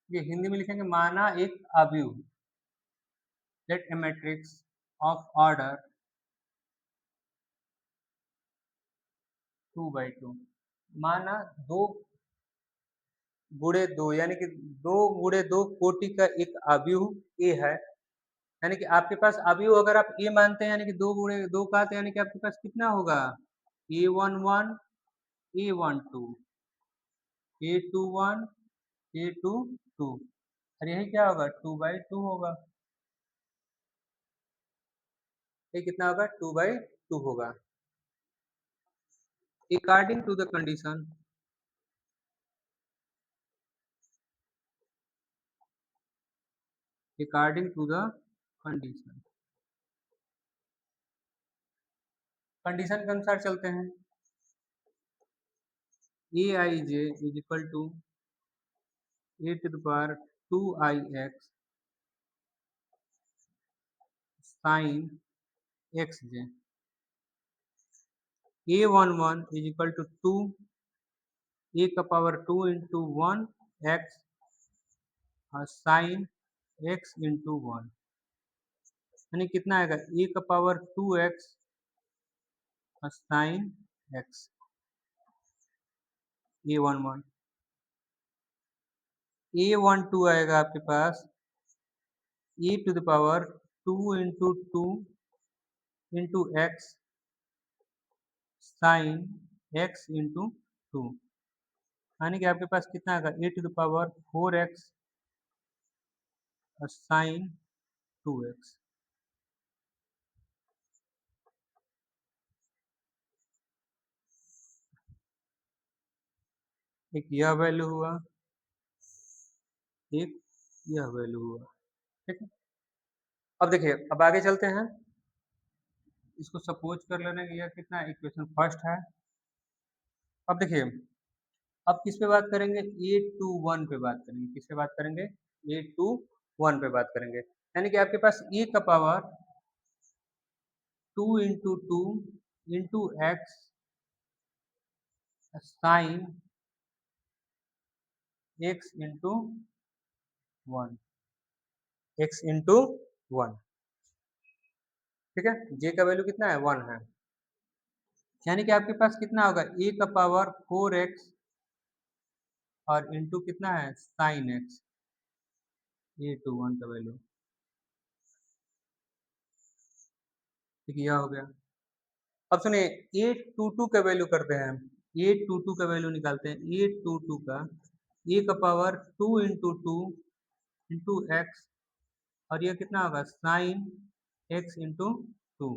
ये हिंदी में लिखेंगे माना एक अवयव, let A matrix of order 2/2, माना 2 × 2 यानी कि 2 × 2 कोटि का एक अवयव ए है, यानी कि आपके पास अवयव अगर आप ए मानते हैं, यानी कि 2 × 2 का, तो यानी कि आपके पास कितना होगा A11 A12 A21 A22, और यही क्या होगा 2/2 होगा, ये कितना होगा 2/2 होगा। According to the condition, according to the condition, condition के अनुसार चलते हैं। A I J is equal to a⁻²ix sine X J, A11 is equal to 2 a⁻2 × 1 x sine x × 1, यानी कितना आएगा a⁻2x sign x A11। A12 आएगा आपके पास e⁻2 × 2 × x साइन x × 2, यानी कि आपके पास कितना आएगा a⁻4x साइन 2x। एक यह वैल्यू हुआ, एक यह वैल्यू हुआ, ठीक है। अब देखिए अब आगे चलते हैं, इसको सपोज कर लेने कि यह कितना इक्वेशन फर्स्ट है। अब देखिए अब किस पे बात करेंगे, A21 पे बात करेंगे, किस पे बात करेंगे A21 1 पे बात करेंगे। यानी कि आपके पास e का power 2 into two into X sine X into 1, x into 1, ठीक है। जे का वैल्यू कितना है? 1 है। यानी कि आपके पास कितना होगा? ए का पावर 4x और इंटू कितना है? साइन एक्स, ए टू 1 का वैल्यू, ठीक है, यह हो गया। अब सुनिए, ए टू टू का वैल्यू करते हैं हम। ए टू टू का वैल्यू निकालते हैं। ए टू टू का ए का power 2 into two into x और ये कितना होगा? साइन एक्स इंटू 2,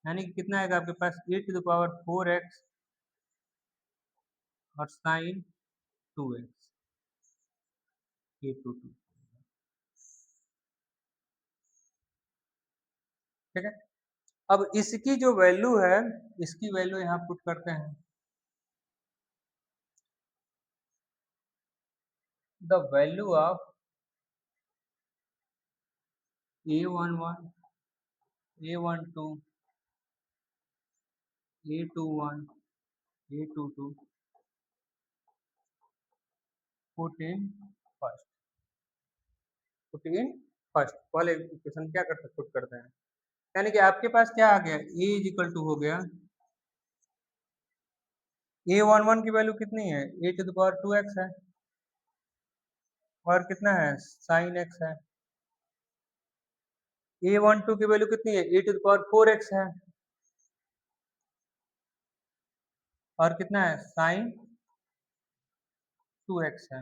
यानी कि कितना आएगा आपके पास? ए टू द पावर 4x और sign 2x, A two to, ठीक है। अब इसकी जो वैल्यू है, इसकी वैल्यू यहाँ पुट करते हैं। The value of A11, A12, A21, A22 put in first, put in first वाले इक्वेशन क्या करते हैं? पुट करते हैं। यानी कि आपके पास क्या आ गया? ए इज इक्वल टू हो गया, A11 की वैल्यू कितनी है? ए टू द पावर 2x है और कितना है? साइन एक्स है। A12 की वैल्यू कितनी है? ए टू द पावर 4x है और कितना है? साइन 2x है।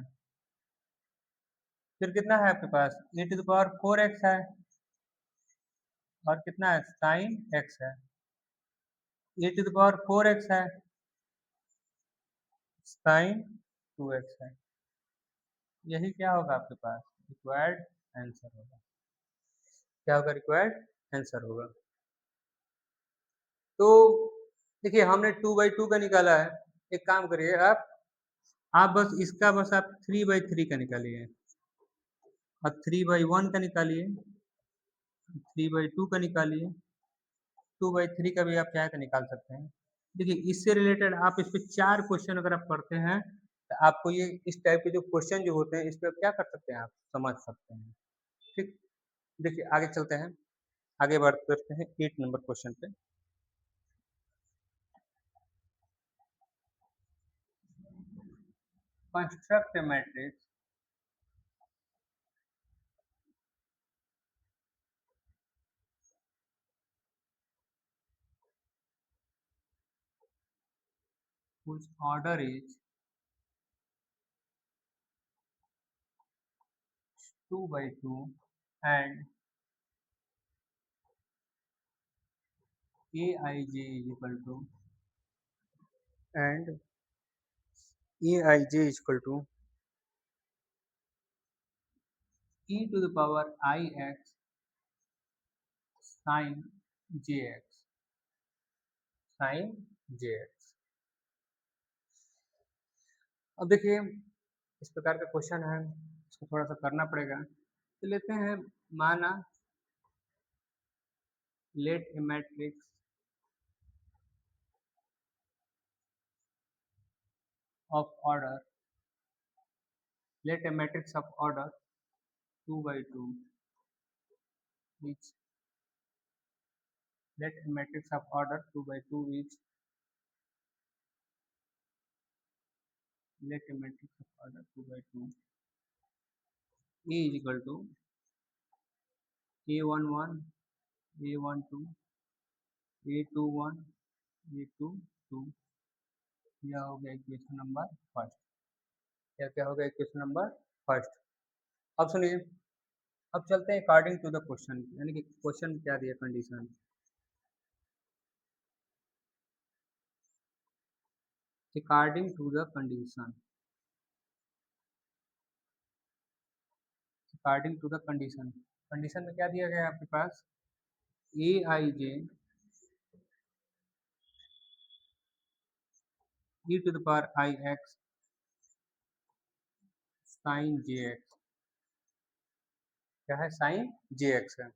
फिर कितना है आपके पास? ए टू द पावर 4x है और कितना है? साइन एक्स है। ए टू द पावर 4x है, साइन 2x है। यही क्या होगा आपके पास? रिक्वायर्ड आंसर होगा। क्या होगा? रिक्वायर्ड आंसर होगा। तो देखिए, हमने 2/2 का निकाला है। एक काम करिए आप बस इसका बस आप 3/3 का निकालिए और 3/1 का निकालिए, 3/2 का निकालिए, 2/3 का भी आप चाहे तो निकाल सकते हैं। देखिए, इससे रिलेटेड आप इस पे 4 क्वेश्चन अगर आप पढ़ते हैं तो आपको ये इस टाइप के जो क्वेश्चन जो होते हैं इस पे आप क्या कर सकते हैं? आप समझ सकते हैं, ठीक। देखिए, आगे चलते हैं, आगे बात करते हैं 8 नंबर क्वेश्चन पे। Construct a matrix whose order is 2/2 and aij is equal to and aij is equal to e to the power ix sin jx, sin jx। अब देखिए, इस प्रकार का क्वेश्चन है, इसको थोड़ा सा करना पड़ेगा। तो लेते हैं, माना let A matrix of order, let A matrix of order 2/2 which let a matrix of order 2/2 is let a matrix of order 2/2 A is equal to A11, A12, A21, A22। यह हो गया इक्वेशन नंबर फर्स्ट। क्या क्या हो गया? Equation number first. अब सुनिए, अब चलते हैं अकॉर्डिंग टू द क्वेश्चन, यानी कि क्वेश्चन क्या दिया? Condition according to the condition, according to the condition. Condition में क्या दिया गया है आपके पास? A I J E to the power I X sine J X क्या है, साइन जे एक्स है।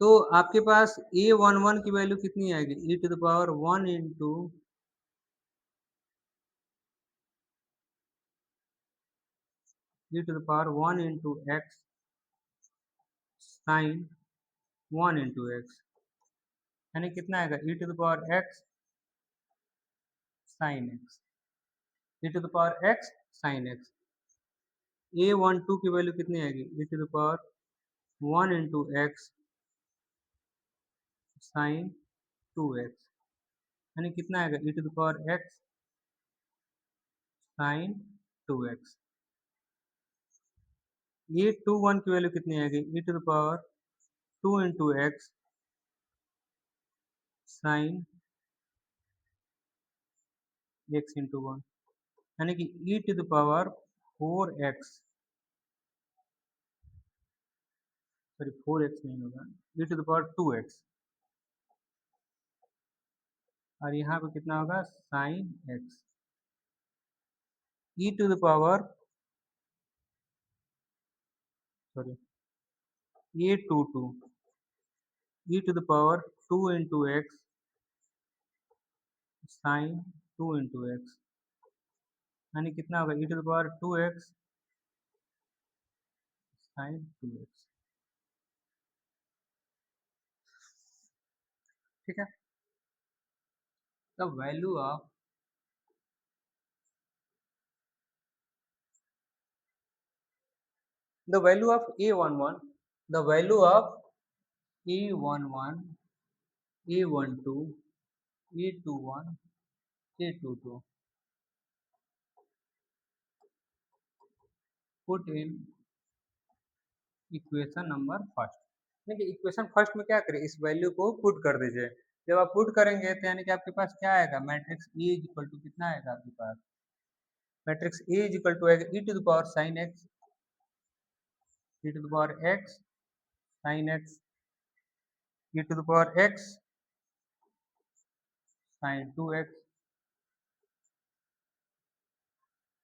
तो आपके पास ए वन वन की वैल्यू कितनी आएगी, E to the power one into E to the power one into X sine one into X, यानी कितना आएगा, E to the power X sine X, E to the power X sine X. A one two की वैल्यू कितनी आएगी, E to the power one into X sine two X, यानी कितना आएगा, E to the power X sine two X. ये टू वन की वैल्यू कितनी आएगी, E to the power two into X sine X into one, यानी कि E to the power four X, sorry four x नहीं होगा, E to the power two x, और यहाँ पे कितना होगा, sine X, E to the power, sorry A two two, E to the power two into X sine two into X, यानी कितना होगा, E to the power two X sine two X. ठीक है, the value of the value of a11, the value of a11, a12, a21, a22, put in equation number first. देखिए इक्वेशन फर्स्ट में क्या करें, इस वैल्यू को पुट कर दीजिए। जब आप पुट करेंगे तो यानी कि आपके पास क्या आएगा, matrix A is equal to कितना आएगा आपके पास, matrix A is equal to आएगा E to the power sine X, E to the power X sine X, E to the power X sine two X,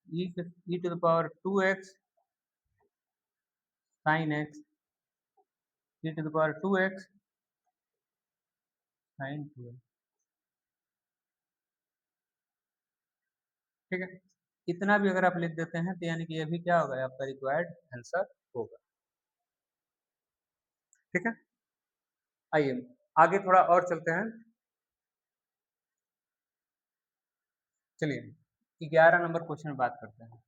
E to the power two X sine X, E to the power two X sine two X. ठीक है, इतना भी अगर आप लिख देते हैं तो यानी कि ये भी क्या होगा, आपका रिक्वायर्ड आंसर होगा। ठीक है, आइए आगे थोड़ा और चलते हैं। चलिए 11 नंबर क्वेश्चन में बात करते हैं।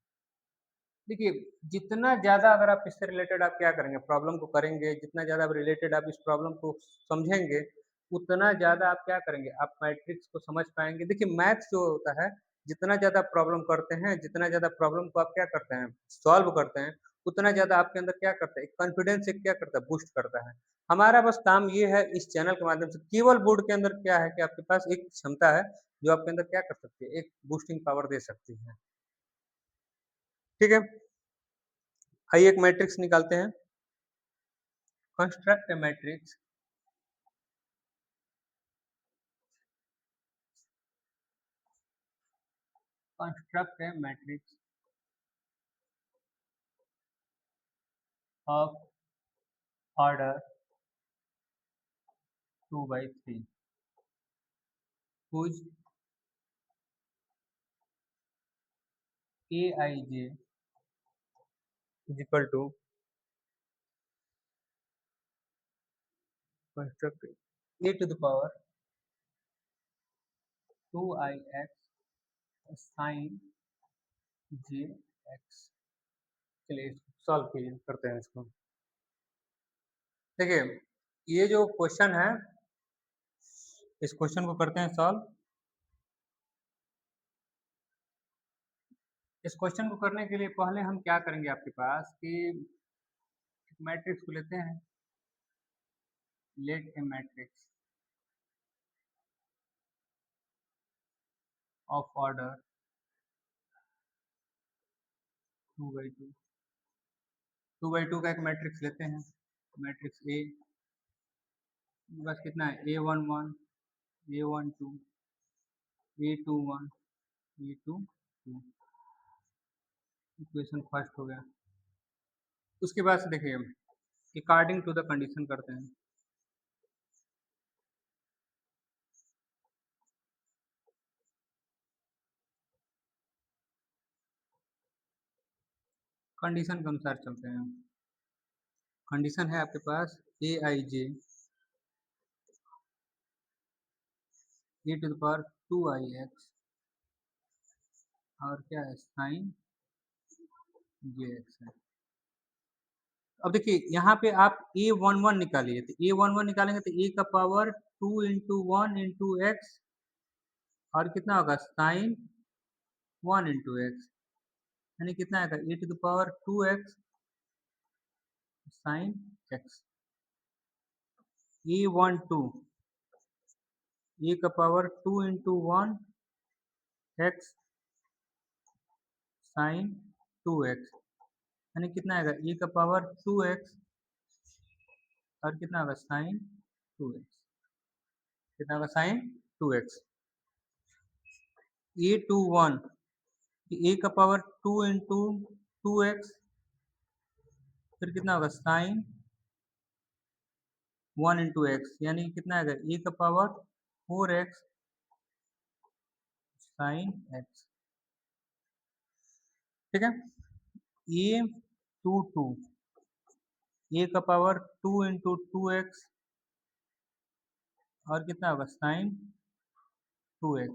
देखिए जितना ज़्यादा अगर आप इससे रिलेटेड आप क्या करेंगे, प्रॉब्लम को करेंगे, जितना ज़्यादा आप रिलेटेड आप इस प्रॉब्लम को समझेंगे, उतना ज़्यादा आप क्या करेंगे, आप मैट्रिक्स को समझ पाएँगे। देखिए मैथ्स जो होता है, जितना ज़्यादा प्रॉब्लम करते हैं, जितना ज़्यादा प्रॉब्लम को आप क्या करते हैं, सॉल्व करते हैं, उतना ज़्यादा आपके अंदर क्या करता है, एक कॉन्फिडेंस एक क्या करता है, बूस्ट करता है। हमारा बस काम ये है इस चैनल के माध्यम से, केवल बोर्ड के अंदर क्या है कि आपके पास एक क्षमता है, जो आपके अंदर क्या कर सकती है, एक बूस्टिंग पावर दे सकती है। ठीक है? आइए एक मैट्रिक्स निकालते हैं। Construct A matrix construct A matrix of order 2 by 3 whose aij is equal to construct a to the power 2ix sin jx। चलिए सॉल्व कीजिए, करते हैं इसको। देखिए ये जो क्वेश्चन है, इस क्वेश्चन को करते हैं सॉल्व। इस क्वेश्चन को करने के लिए पहले हम क्या करेंगे, आपके पास कि मैट्रिक्स को लेते हैं, let A matrix of order 2 by 2, 2 by 2 का एक मैट्रिक्स लेते हैं, मैट्रिक्स ए, बस कितना है, A one one, A one two, A two one, A two two, equation first हो गया। उसके बाद से देखिए अकॉर्डिंग टू द कंडीशन करते हैं। कंडीशन के अनुसार चलते हैं। कंडीशन है आपके पास A I J A to the power 2 i x और क्या है साइन जे एक्स है। अब देखिए यहाँ पे आप ए वन वन निकालिए, तो ए वन वन निकालेंगे तो ए का पावर 2 × 1 × x और कितना होगा साइन 1 × x, यानी कितना आएगा A to the power 2x sine x। A one two A का पावर 2 × 1 x साइन 2x, यानी कितना आएगा ए का पावर 2x और कितना होगा साइन 2x, कितना होगा sine 2x। A two one A का पावर 2 × 2x फिर कितना होगा साइन 1 × x, यानी कितना आएगा ए का पावर 4x साइन x। ठीक है। ए टू टू ए का पावर 2 × 2x और कितना होगा साइन 2x,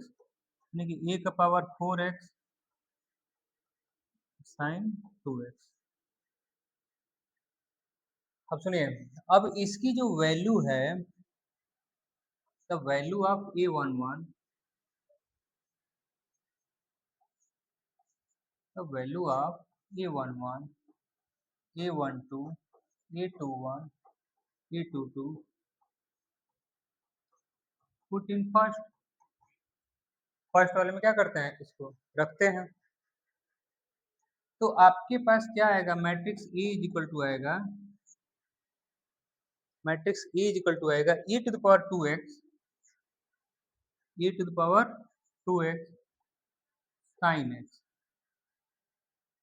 यानी कि ए का पावर 4x साइन 2x। अब सुनिए, अब इसकी जो वैल्यू है the value of A one one, the value of A one one A one two A two one A two two put in first. First वाले में क्या करते हैं इसको रखते हैं, तो आपके पास क्या आएगा matrix A is equal to आएगा, matrix A is equal to आएगा A to the power 2x A to the power 2x sine x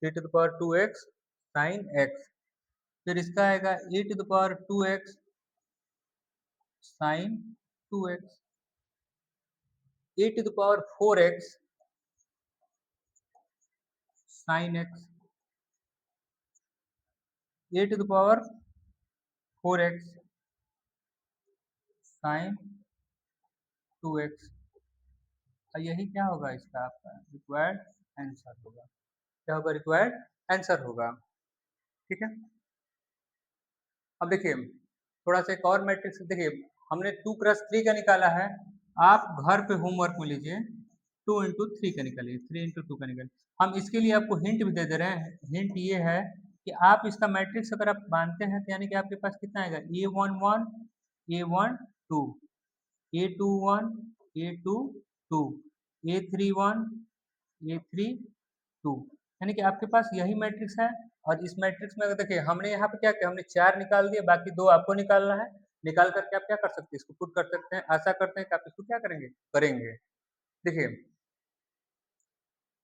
A to the power 2x sine x। फिर इसका आएगा A to the power 2x sine 2x A to the power 4x sine x A to the power 4x sine 2x। और यही क्या होगा इसका आपका रिक्वायर्ड आंसर होगा। क्या होगा रिक्वायर्ड आंसर होगा। ठीक है। अब देखिए थोड़ा सा एक और मैट्रिक्स देखिए, हमने 2 × 3 का निकाला है, आप घर पे होमवर्क में लीजिए 2 × 3 का निकालिए, 3 × 2 का निकालिए। हम इसके लिए आपको हिंट भी दे दे रहे हैं। हिंट ये है कि आप इसका मैट्रिक्स अगर आप मानते हैं तो यानी कि आपके पास कितना आएगा A one one A one two A two one A two two A three one A three two, यानी कि आपके पास यही मैट्रिक्स है। और इस मैट्रिक्स में अगर देखिए हमने यहाँ पे क्या किया, हमने 4 निकाल दिए, बाकी 2 आपको निकालना है। निकाल करके आप क्या कर सकते हैं इसको पुट कर सकते हैं। आशा करते हैं कि आप इसको क्या करेंगे करेंगे। देखिए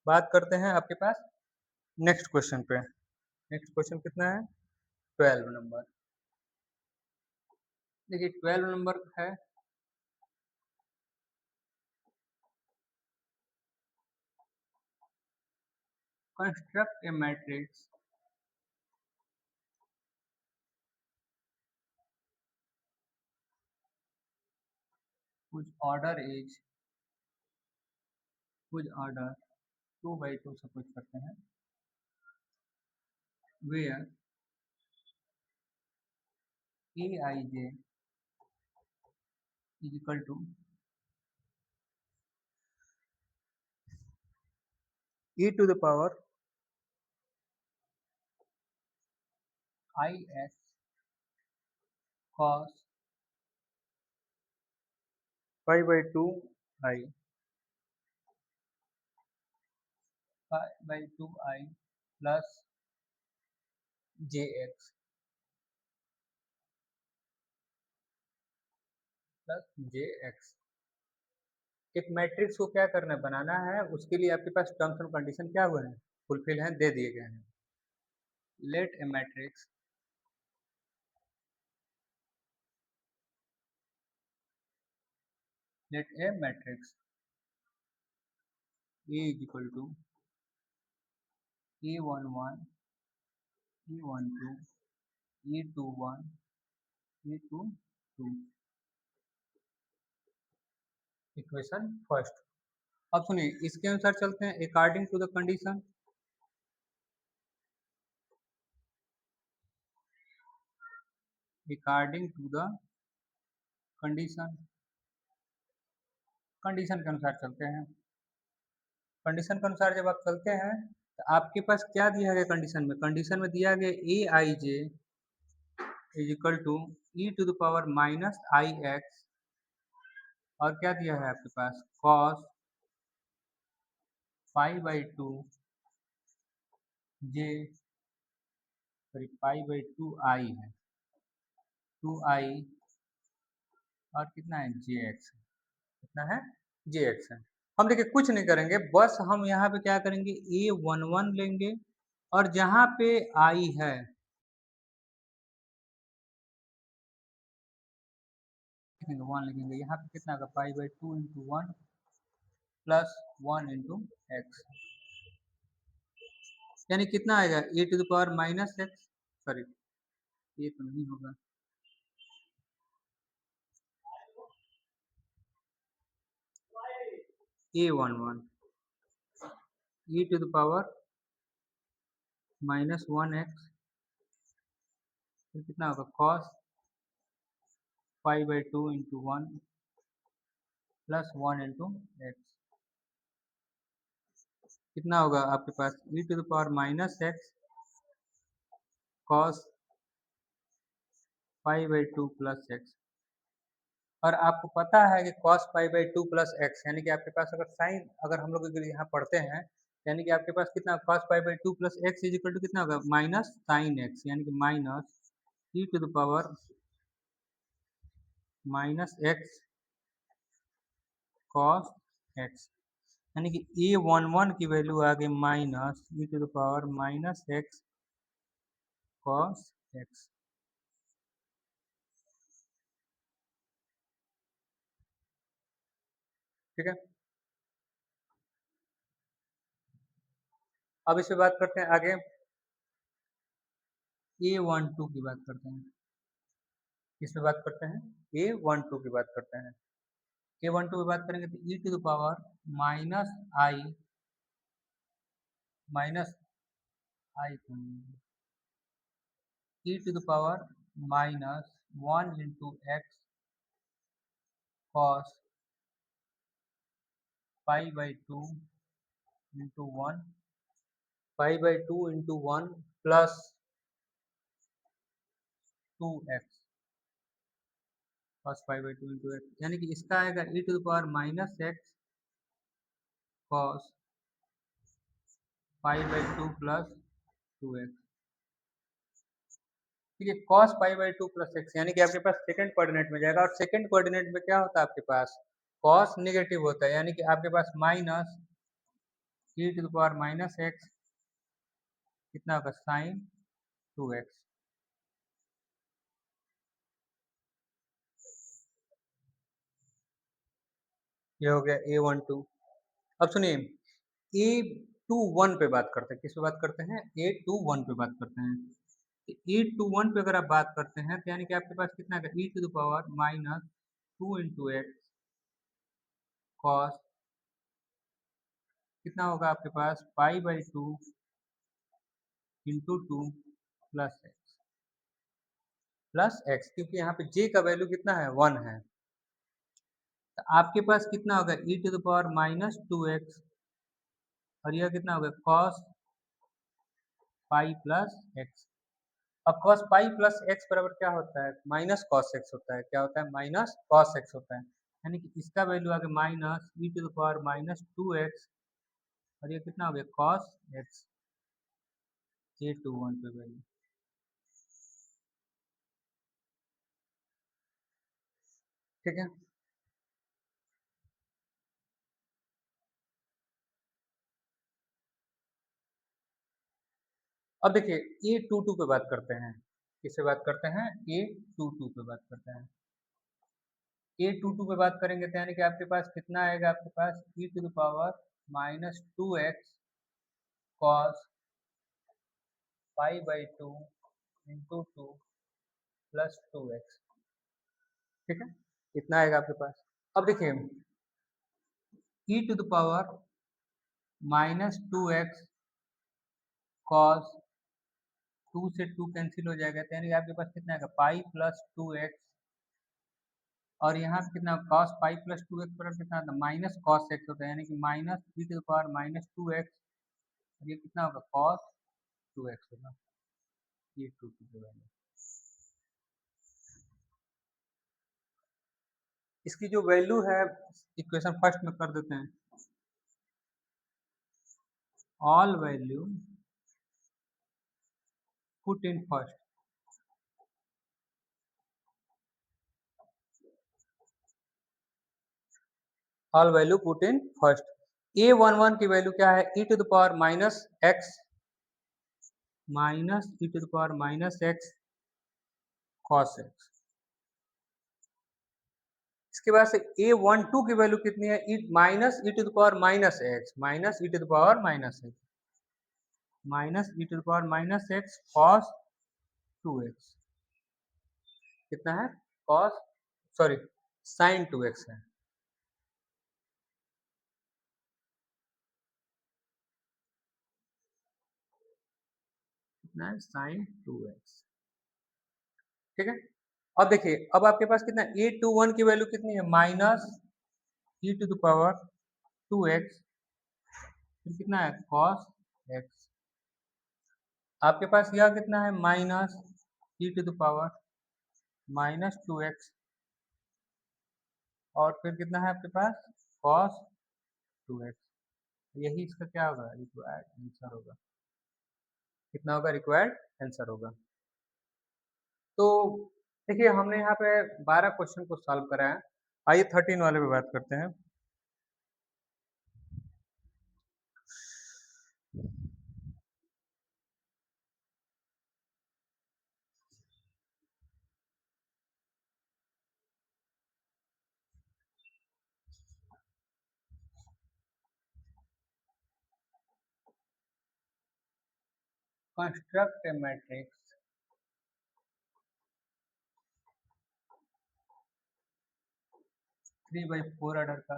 बात करते हैं आपके पास नेक्स्ट क्वेश्चन पे। नेक्स्ट क्वेश्चन कितना है 12 नंबर। देखिए 12 नंबर है construct A matrix whose order is whose order 2 by 2 suppose करते हैं, where aij is equal to e to the power ix cos pi by 2 I pi by 2 I plus jx plus jx। एक मैट्रिक्स को क्या करना है बनाना है, उसके लिए आपके पास टर्म्स एंड कंडीशन क्या हुए हैं फुलफिल हैं दे दिए गए हैं। let a matrix A is equal to A11, A12, A21, A22, equation first. अब सुनिए, इसके अनुसार चलते हैं according to the condition. According to the condition, condition के अनुसार चलते हैं। कंडीशन के अनुसार जब आप चलते हैं तो आपके पास क्या दिया गया कंडीशन में दिया गया A I J is equal to E to the power minus I X, और क्या दिया है आपके पास cos pi by two J, sorry pi by two I है, टू आई, और कितना है जे एक्स, कितना है जे एक्स है। हम देखिए कुछ नहीं करेंगे, बस हम यहाँ पे क्या करेंगे A11 लेंगे, और जहाँ पे आई है वन लिखेंगे, यहाँ पे कितना होगा pi by two into one plus one into X, यानी कितना आएगा A to the power minus X, sorry ये तो नहीं होगा, A11 e to the power minus one X, फिर कितना होगा cos pi by two into one plus one into X, कितना होगा आपके पास e to the power minus x cos pi by two plus X. और आपको पता है कि cos pi by two plus X, यानी कि आपके पास अगर साइन, अगर हम लोग अगर यहाँ पढ़ते हैं, यानी कि आपके पास कितना cos pi by two plus x is equal to कितना होगा माइनस साइन एक्स, यानी कि minus E to the power minus x cos x, यानी कि A11 की वैल्यू आ गई minus E to the power minus x cos x. ठीक है, अब इस पे बात करते हैं आगे, A12 की बात करते हैं, इस पे बात करते हैं A12 की बात करते हैं। A12 की बात करेंगे तो E to the power minus I, minus I E to the power minus one into X cos pi by two into one, pi by two into one plus two X cos pi by two into X, यानी कि इसका आएगा E to the power minus x cos pi by two plus two X. ठीक है, cos pi by two plus X, यानी कि आपके पास सेकंड कोऑर्डिनेट में जाएगा, और सेकंड कोऑर्डिनेट में क्या होता है आपके पास cos नेगेटिव होता है, यानी कि आपके पास minus E to the power minus X, कितना होगा साइन टू एक्स। ये हो गया A12। अब सुनिए A21 पे बात करते हैं, किस पे बात करते हैं A21 पे बात करते हैं। A21 पे अगर आप बात करते हैं तो यानी कि आपके पास कितना है E to the power minus two into X cos, कितना होगा आपके पास pi by two into two plus X, क्योंकि यहाँ पे j का वैल्यू कितना है वन है, तो आपके पास कितना होगा E to the power minus two x, और यह कितना होगा कॉस पाई प्लस एक्स। अब cos पाई प्लस एक्स बराबर क्या होता है माइनस कॉस एक्स होता है, क्या होता है माइनस कॉस एक्स होता है, यानी कि इसका वैल्यू आ गया minus E to the power minus two x, और ये कितना हो गया कॉस एक्स। A21 पे वैल्यू, ठीक है। अब देखिए A22 पे बात करते हैं। किससे बात करते हैं? A22 पे बात करते हैं। A22 पे बात करेंगे तो यानी कि आपके पास कितना आएगा? आपके पास e to the power minus 2x cos pi by 2 into 2 plus 2x। ठीक है, इतना आएगा आपके पास। अब देखिए e to the power minus 2x cos 2 से 2 कैंसिल हो जाएगा तो यानी कि आपके पास कितना आएगा? पाई प्लस 2x और यहाँ पे कितना कॉस पाई प्लस 2x पर कितना आता है? माइनस कॉस x होता है यानी कि minus e to the power minus 2x और ये कितना होगा? कॉस 2x होगा। ये 2 की वैल्यू, इसकी जो वैल्यू है इक्वेशन फर्स्ट में कर देते हैं। All value put in first, all value put in first. A11 की वैल्यू क्या है? e to the power minus x minus e to the power minus x cos x. इसके बाद से A12 की वैल्यू कितनी है? Minus E to the power minus x minus E to the power minus x minus E to the power minus x cos 2x। कितना है? कॉस सॉरी साइन 2x है। कितना है? Sign 2x। ठीक है, अब देखिए अब आपके पास कितना है? A21 की वैल्यू कितनी है? Minus E to the power 2x फिर कितना है? Cos x। आपके पास यह कितना है? Minus E to the power minus 2x और फिर कितना है आपके पास? Cos 2x। यही इसका क्या होगा? रिक्वायर्ड आंसर होगा। कितना होगा? रिक्वायर्ड आंसर होगा। तो देखिए हमने यहाँ पे 12 क्वेश्चन को सॉल्व करा है। आइए 13 वाले पे बात करते हैं। कंस्ट्रक्ट ए मैट्रिक्स 3/4 ऑर्डर का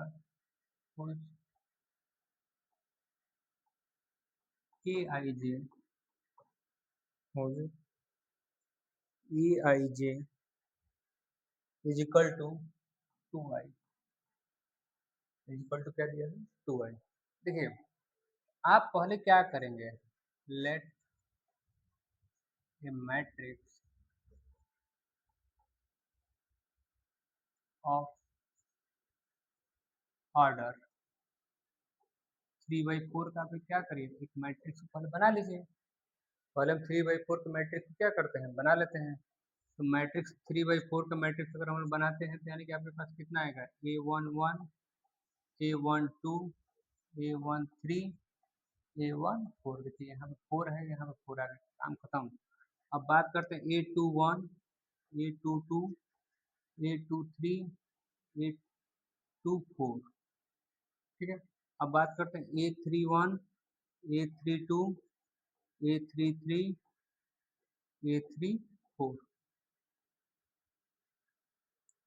A I J E I J is equal to 2i is equal to क्या दिया है? 2i। देखिए आप पहले क्या करेंगे? Let A matrix of order 3/4 का आप क्या करिए? एक मैट्रिक्स पहले बना लीजिए। पहले हम 3/4 के मैट्रिक्स क्या करते हैं? बना लेते हैं। तो मैट्रिक्स 3/4 का मैट्रिक्स अगर हम लोग बनाते हैं तो यानी कि आपके पास कितना आएगा? A11 A12 A13 A14। देखिए यहाँ पे 4 है, यहाँ पे 4 आ गया, काम खत्म। अब बात करते हैं A21 A22 A23 A24। ठीक है, अब बात करते हैं A31 A32 A33 A34।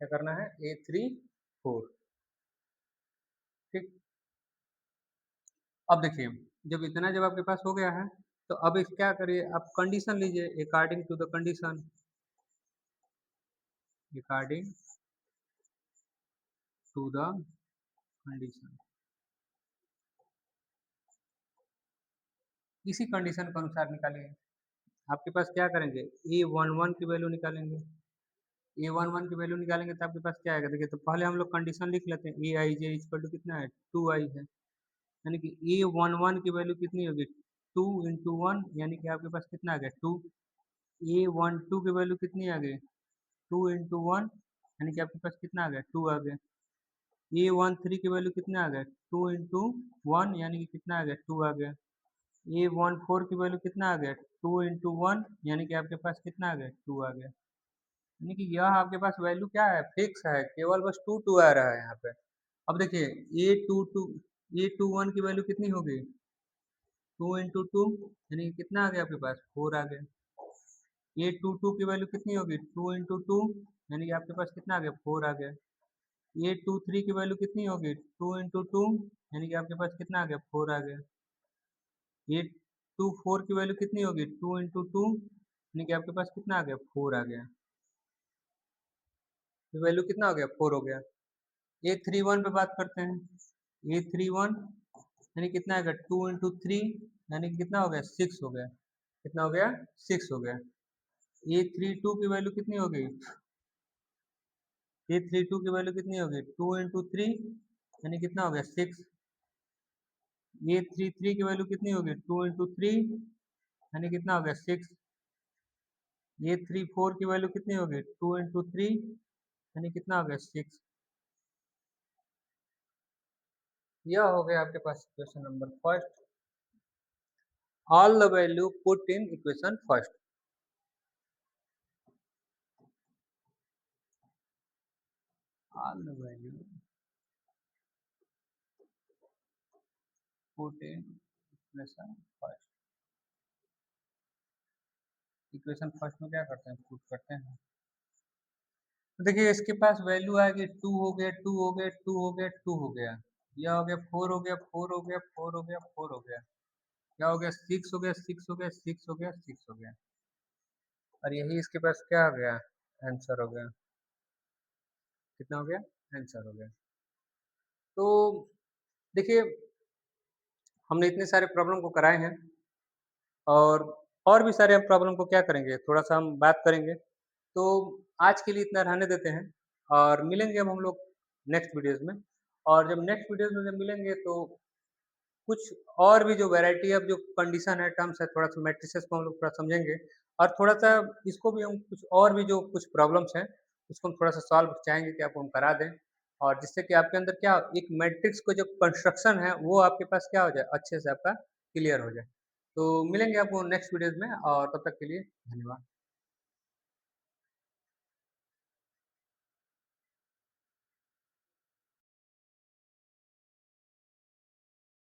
क्या करना है? A34। ठीक, अब देखिए जब इतना जब आपके पास हो गया है तो अब इस क्या करिए? आप कंडीशन लीजिए according to the condition. According to the condition, इसी कंडीशन के अनुसार निकालिए। आपके पास क्या करेंगे? A11 की वैल्यू निकालेंगे। A11 की वैल्यू निकालेंगे तो आपके पास क्या आएगा? देखिए तो पहले हम लोग कंडीशन लिख लेते हैं। A I j equal to कितना है? 2i है यानी कि A11 की वैल्यू कितनी होगी? 2 × 1 यानी कि आपके पास कितना आ गया? 2। A12 की वैल्यू कितनी आ गई? 2 × 1 यानी कि आपके पास कितना आ गया? 2 आ गया। A13 की वैल्यू कितना आ गया? 2 × 1 यानी कि कितना आ गया? 2 आ गया। A14 की वैल्यू कितना आ गया? 2 इंटू वन यानी कि आपके पास कितना आ गया, 2 आ गया। यानी कि यह आपके पास वैल्यू क्या है, फिक्स है, केवल बस 2 आ रहा है यहाँ पे। अब देखिए ए टू वन की वैल्यू कितनी होगी, 2 इंटू 2 यानी कि कितना आ गया आपके पास, 4 आ गया। ए टू की वैल्यू कितनी होगी, 2 इंटू 2 यानी कि आपके पास कितना आ गया, 4 आ गया। ए टू थ्री की वैल्यू कितनी होगी, 2 इंटू 2 यानी कि आपके पास कितना आ गया, 4 आ गया। ए टू फोर की वैल्यू कितनी होगी, 2 इंटू 2 यानी कि आपके पास कितना आ गया, 4 आ गया। तो वैल्यू कितना हो गया, 4 हो गया। ए थ्री वन पे बात करते हैं। ए थ्री वन यानी कितना आएगा, 2 इंटू 3 यानी कि कितना हो गया, 6 हो गया। कितना हो गया, 6 हो गया। ए थ्री टू की वैल्यू कितनी होगी, ए थ्री टू की वैल्यू कितनी होगी, 2 इंटू 3 यानी कितना हो गया, 6। ए थ्री थ्री की वैल्यू कितनी होगी, 2 इंटू 3 यानी कितना हो गया, 6। ए थ्री फोर की वैल्यू कितनी होगी, 2 इंटू 3 यानी कितना हो गया, 6। यह हो गया आपके पास equation number first. All the value put in equation first. All the value put in equation first. Equation first में क्या करते हैं, पुट करते हैं। तो देखिए इसके पास वैल्यू आएगी, 2 हो गया, 2 हो गया, 2 हो गया, 2 हो गया। यह हो गया 4 हो गया, 4 हो गया, 4 हो गया, 4 हो गया। क्या हो गया, 6 हो गया, 6 हो गया, 6 हो गया, 6 हो गया। और यही इसके पास क्या हो गया, आंसर हो गया। कितना हो गया, आंसर हो गया। तो देखिए हमने इतने सारे प्रॉब्लम को कराए हैं, और भी सारे हम प्रॉब्लम को क्या करेंगे, थोड़ा-सा हम बात करेंगे। तो आज के लिए इतना रहने देते हैं, और मिलेंगे अब हम लोग नेक्स्ट वीडियोज़ में। और जब नेक्स्ट वीडियोज़ में जब मिलेंगे तो कुछ और भी जो वैरायटी ऑफ जो कंडीशन है, टर्म्स है, थोड़ा-सा मैट्रिसेस को हम लोग थोड़ा समझेंगे, और थोड़ा-सा इसको भी हम कुछ और भी जो कुछ प्रॉब्लम्स हैं, उसको हम थोड़ा-सा सॉल्व चाहेंगे कि आपको हम करा दें। और जिससे कि आपके अंदर क्या एक मैट्रिक्स का जो कंस्ट्रक्शन है, वो आपके पास क्या हो जाए, अच्छे से आपका क्लियर हो जाए। तो मिलेंगे आपको नेक्स्ट वीडियोज़ में, और तब तक के लिए धन्यवाद।